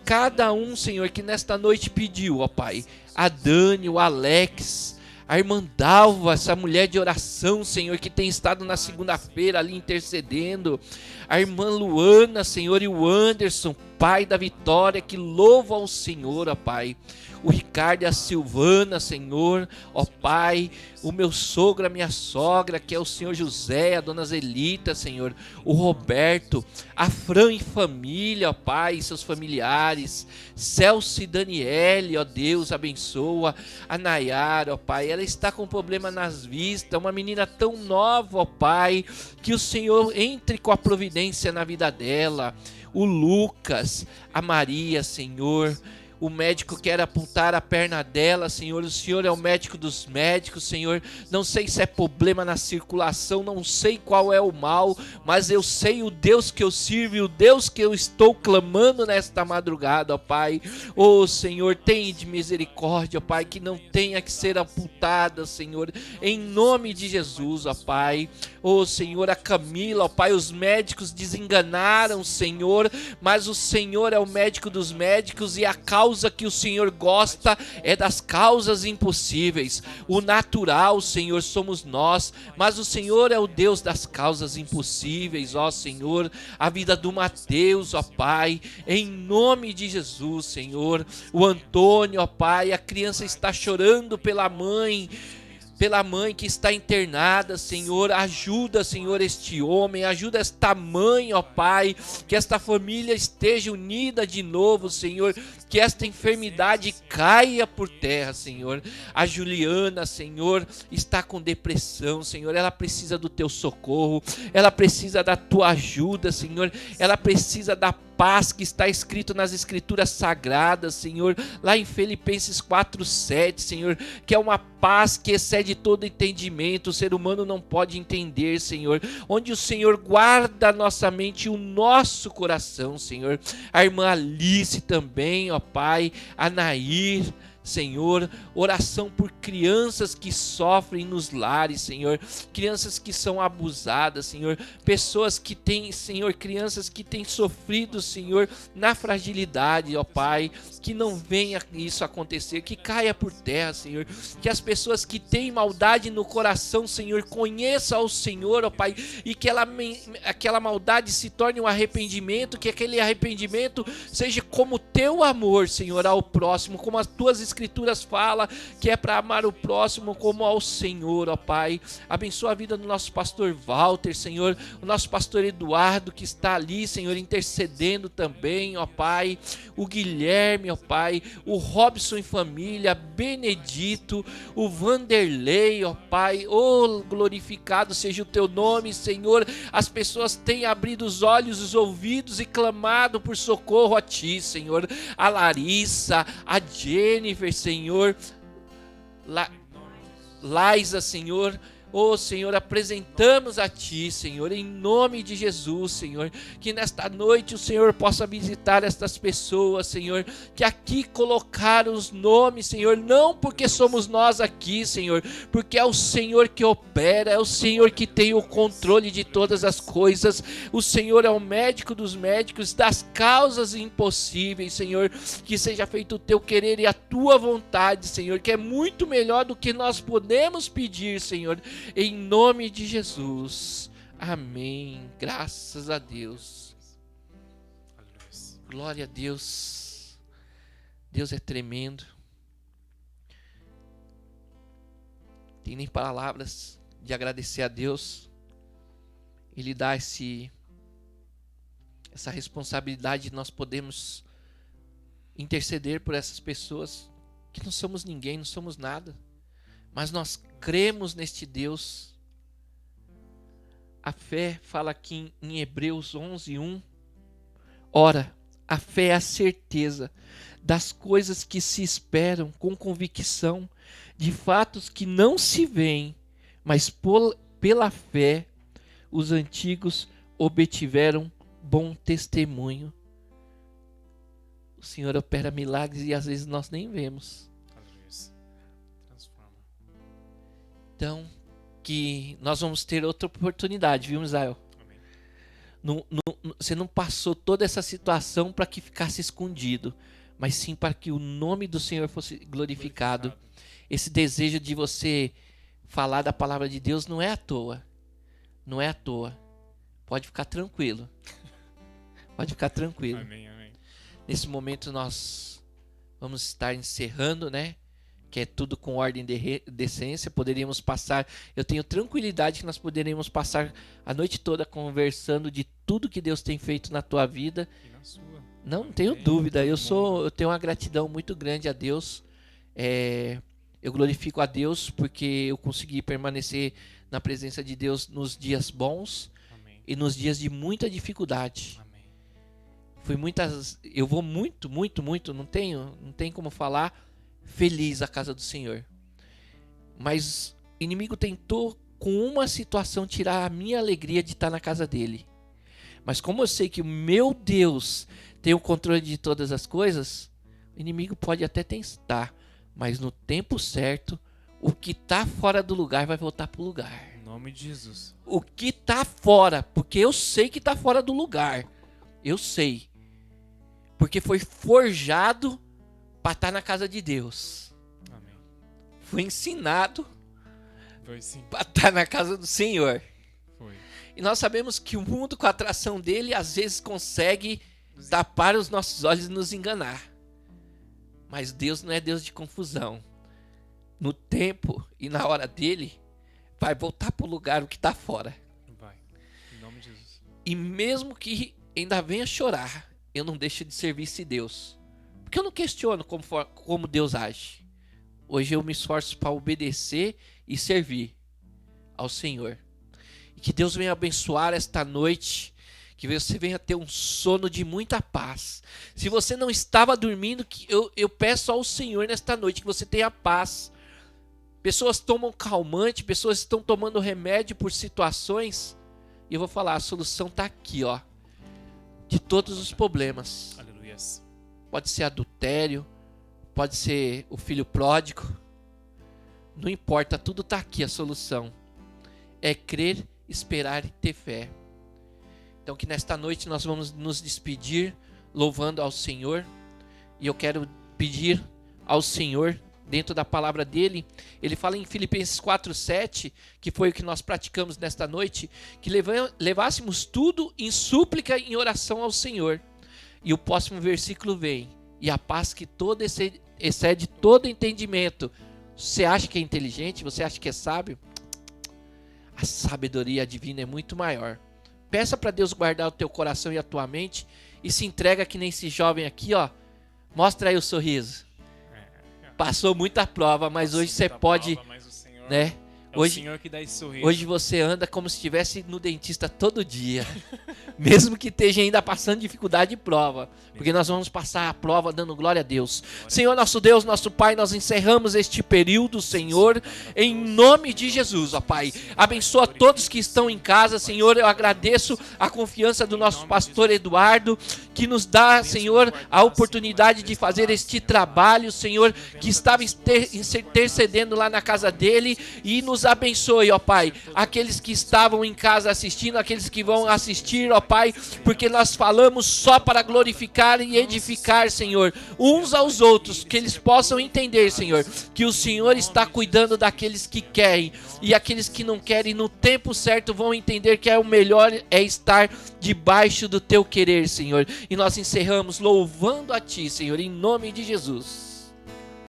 [SPEAKER 2] cada um, Senhor, que nesta noite pediu, ó Pai, a Dani, o Alex, a irmã Dalva, essa mulher de oração, Senhor, que tem estado na segunda-feira ali intercedendo, a irmã Luana, Senhor, e o Anderson, pai da Vitória, que louva ao Senhor, ó Pai. O Ricardo e a Silvana, Senhor, ó Pai, o meu sogro, a minha sogra, que é o Senhor José, a dona Zelita, Senhor, o Roberto, a Fran e família, ó Pai, e seus familiares, Celso e Daniele, ó Deus, abençoa, a Nayara, ó Pai, ela está com problema nas vistas, uma menina tão nova, ó Pai, que o Senhor entre com a providência na vida dela, o Lucas, a Maria, Senhor, o médico quer apontar a perna dela, Senhor, o Senhor é o médico dos médicos, Senhor, não sei se é problema na circulação, não sei qual é o mal, mas eu sei o Deus que eu sirvo e o Deus que eu estou clamando nesta madrugada, ó Pai. Ó Senhor, tenha de misericórdia, ó Pai, que não tenha que ser amputada, Senhor, em nome de Jesus, ó Pai. Ó Senhor, a Camila, ó Pai, os médicos desenganaram, Senhor, mas o Senhor é o médico dos médicos e a causa que o Senhor gosta é das causas impossíveis. O natural, Senhor, somos nós, mas o Senhor é o Deus das causas impossíveis, ó Senhor. A vida do Mateus, ó Pai, em nome de Jesus, Senhor. O Antônio, ó Pai, a criança está chorando pela mãe que está internada, Senhor, ajuda, Senhor, este homem, ajuda esta mãe, ó Pai, que esta família esteja unida de novo, Senhor, que esta enfermidade caia por terra, Senhor. A Juliana, Senhor, está com depressão, Senhor, ela precisa do teu socorro, ela precisa da tua ajuda, Senhor, ela precisa da paz que está escrito nas escrituras sagradas, Senhor, lá em Filipenses 4:7, Senhor, que é uma paz que excede todo entendimento, o ser humano não pode entender, Senhor, onde o Senhor guarda a nossa mente e o nosso coração, Senhor. A irmã Alice também, ó Pai, a Nair, Senhor, oração por crianças que sofrem nos lares, Senhor, crianças que são abusadas, Senhor, pessoas que têm, Senhor, crianças que têm sofrido, Senhor, na fragilidade, ó Pai, que não venha isso acontecer, que caia por terra, Senhor, que as pessoas que têm maldade no coração, Senhor, conheçam ao Senhor, ó Pai, e que aquela maldade se torne um arrependimento, que aquele arrependimento seja como teu amor, Senhor, ao próximo, como as tuas escrituras falam, que é para amar o próximo como ao Senhor, ó Pai. Abençoa a vida do nosso pastor Walter, Senhor, o nosso pastor Eduardo, que está ali, Senhor, intercedendo também, ó Pai, o Guilherme, ó Pai, o Robson e família, Benedito, o Vanderlei, ó Pai, oh, glorificado seja o teu nome, Senhor. As pessoas têm abrido os olhos, os ouvidos e clamado por socorro a ti, Senhor. A Larissa, a Jennifer, Senhor, Laisa, Senhor. Ô Senhor, apresentamos a Ti, Senhor, em nome de Jesus, Senhor, que nesta noite o Senhor possa visitar estas pessoas, Senhor, que aqui colocaram os nomes, Senhor, não porque somos nós aqui, Senhor, porque é o Senhor que opera, é o Senhor que tem o controle de todas as coisas, o Senhor é o médico dos médicos, das causas impossíveis, Senhor, que seja feito o Teu querer e a Tua vontade, Senhor, que é muito melhor do que nós podemos pedir, Senhor, em nome de Jesus. Amém. Graças a Deus. Glória a Deus. Deus é tremendo. Tem nem palavras de agradecer a Deus. Ele dá essa responsabilidade de nós podemos interceder por essas pessoas que não somos ninguém, não somos nada. Mas nós cremos neste Deus. A fé fala aqui em Hebreus 11:1. Ora, a fé é a certeza das coisas que se esperam com convicção, de fatos que não se veem, mas pela fé os antigos obtiveram bom testemunho. O Senhor opera milagres e às vezes nós nem vemos. Então, que nós vamos ter outra oportunidade, viu, Israel? Você não passou toda essa situação para que ficasse escondido, mas sim para que o nome do Senhor fosse glorificado. Esse desejo de você falar da palavra de Deus não é à toa. Não é à toa. Pode ficar tranquilo. Pode ficar tranquilo.
[SPEAKER 3] Amém, amém.
[SPEAKER 2] Nesse momento nós vamos estar encerrando, né? Que é tudo com ordem de decência, poderíamos passar, eu tenho tranquilidade que nós poderíamos passar a noite toda conversando de tudo que Deus tem feito na tua vida.
[SPEAKER 3] E na sua.
[SPEAKER 2] Não tenho dúvida, eu tenho uma gratidão muito grande a Deus, eu glorifico a Deus porque eu consegui permanecer na presença de Deus nos dias bons.
[SPEAKER 3] Amém.
[SPEAKER 2] E nos dias de muita dificuldade.
[SPEAKER 3] Amém.
[SPEAKER 2] Eu vou muito, não tem como falar, feliz a casa do Senhor. Mas o inimigo tentou com uma situação tirar a minha alegria de estar na casa dele. Mas como eu sei que o meu Deus tem o controle de todas as coisas, o inimigo pode até tentar, mas no tempo certo, o que está fora do lugar vai voltar para o lugar.
[SPEAKER 3] Em nome de Jesus.
[SPEAKER 2] O que está fora, porque eu sei que está fora do lugar. Eu sei. Porque foi forjado para estar na casa de Deus.
[SPEAKER 3] Amém.
[SPEAKER 2] Foi ensinado
[SPEAKER 3] Foi sim.
[SPEAKER 2] para estar na casa do Senhor.
[SPEAKER 3] Foi.
[SPEAKER 2] E nós sabemos que o mundo, com a atração dele, às vezes consegue tapar os nossos olhos e nos enganar. Mas Deus não é Deus de confusão. No tempo e na hora dele, vai voltar para o lugar o que está fora.
[SPEAKER 3] Vai. Em nome de Jesus.
[SPEAKER 2] E mesmo que ainda venha chorar, eu não deixo de servir esse Deus. Porque eu não questiono como Deus age. Hoje eu me esforço para obedecer e servir ao Senhor. E que Deus venha abençoar esta noite. Que você venha ter um sono de muita paz. Se você não estava dormindo, eu peço ao Senhor nesta noite que você tenha paz. Pessoas tomam calmante, pessoas estão tomando remédio por situações. E eu vou falar, a solução está aqui, ó. De todos os problemas.
[SPEAKER 3] Aleluias.
[SPEAKER 2] Pode ser adultério, pode ser o filho pródigo. Não importa, tudo está aqui a solução. É crer, esperar e ter fé. Então que nesta noite nós vamos nos despedir louvando ao Senhor. E eu quero pedir ao Senhor, dentro da palavra dele, ele fala em Filipenses 4:7, que foi o que nós praticamos nesta noite, que levássemos tudo em súplica e em oração ao Senhor. E o próximo versículo vem: e a paz que todo excede todo entendimento. Você acha que é inteligente? Você acha que é sábio? A sabedoria divina é muito maior. Peça para Deus guardar o teu coração e a tua mente e se entrega que nem esse jovem aqui, ó. Mostra aí o sorriso. Passou muita prova, mas hoje você pode, né?
[SPEAKER 3] É o Senhor que dá esse sorriso.
[SPEAKER 2] Hoje você anda como se estivesse no dentista todo dia. Mesmo que esteja ainda passando dificuldade de prova. Porque nós vamos passar a prova dando glória a Deus. Senhor, nosso Deus, nosso Pai, nós encerramos este período, Senhor, em nome de Jesus, ó Pai. Abençoa todos que estão em casa, Senhor. Eu agradeço a confiança do nosso pastor Eduardo, que nos dá, Senhor, a oportunidade de fazer este trabalho, Senhor, que estava intercedendo lá na casa dele, e nos abençoe, ó Pai, aqueles que estavam em casa assistindo, aqueles que vão assistir, ó Pai, porque nós falamos só para glorificar e edificar, Senhor, uns aos outros, que eles possam entender, Senhor, que o Senhor está cuidando daqueles que querem, e aqueles que não querem, no tempo certo, vão entender que o melhor é estar debaixo do teu querer, Senhor. E nós encerramos louvando a Ti, Senhor, em nome de Jesus.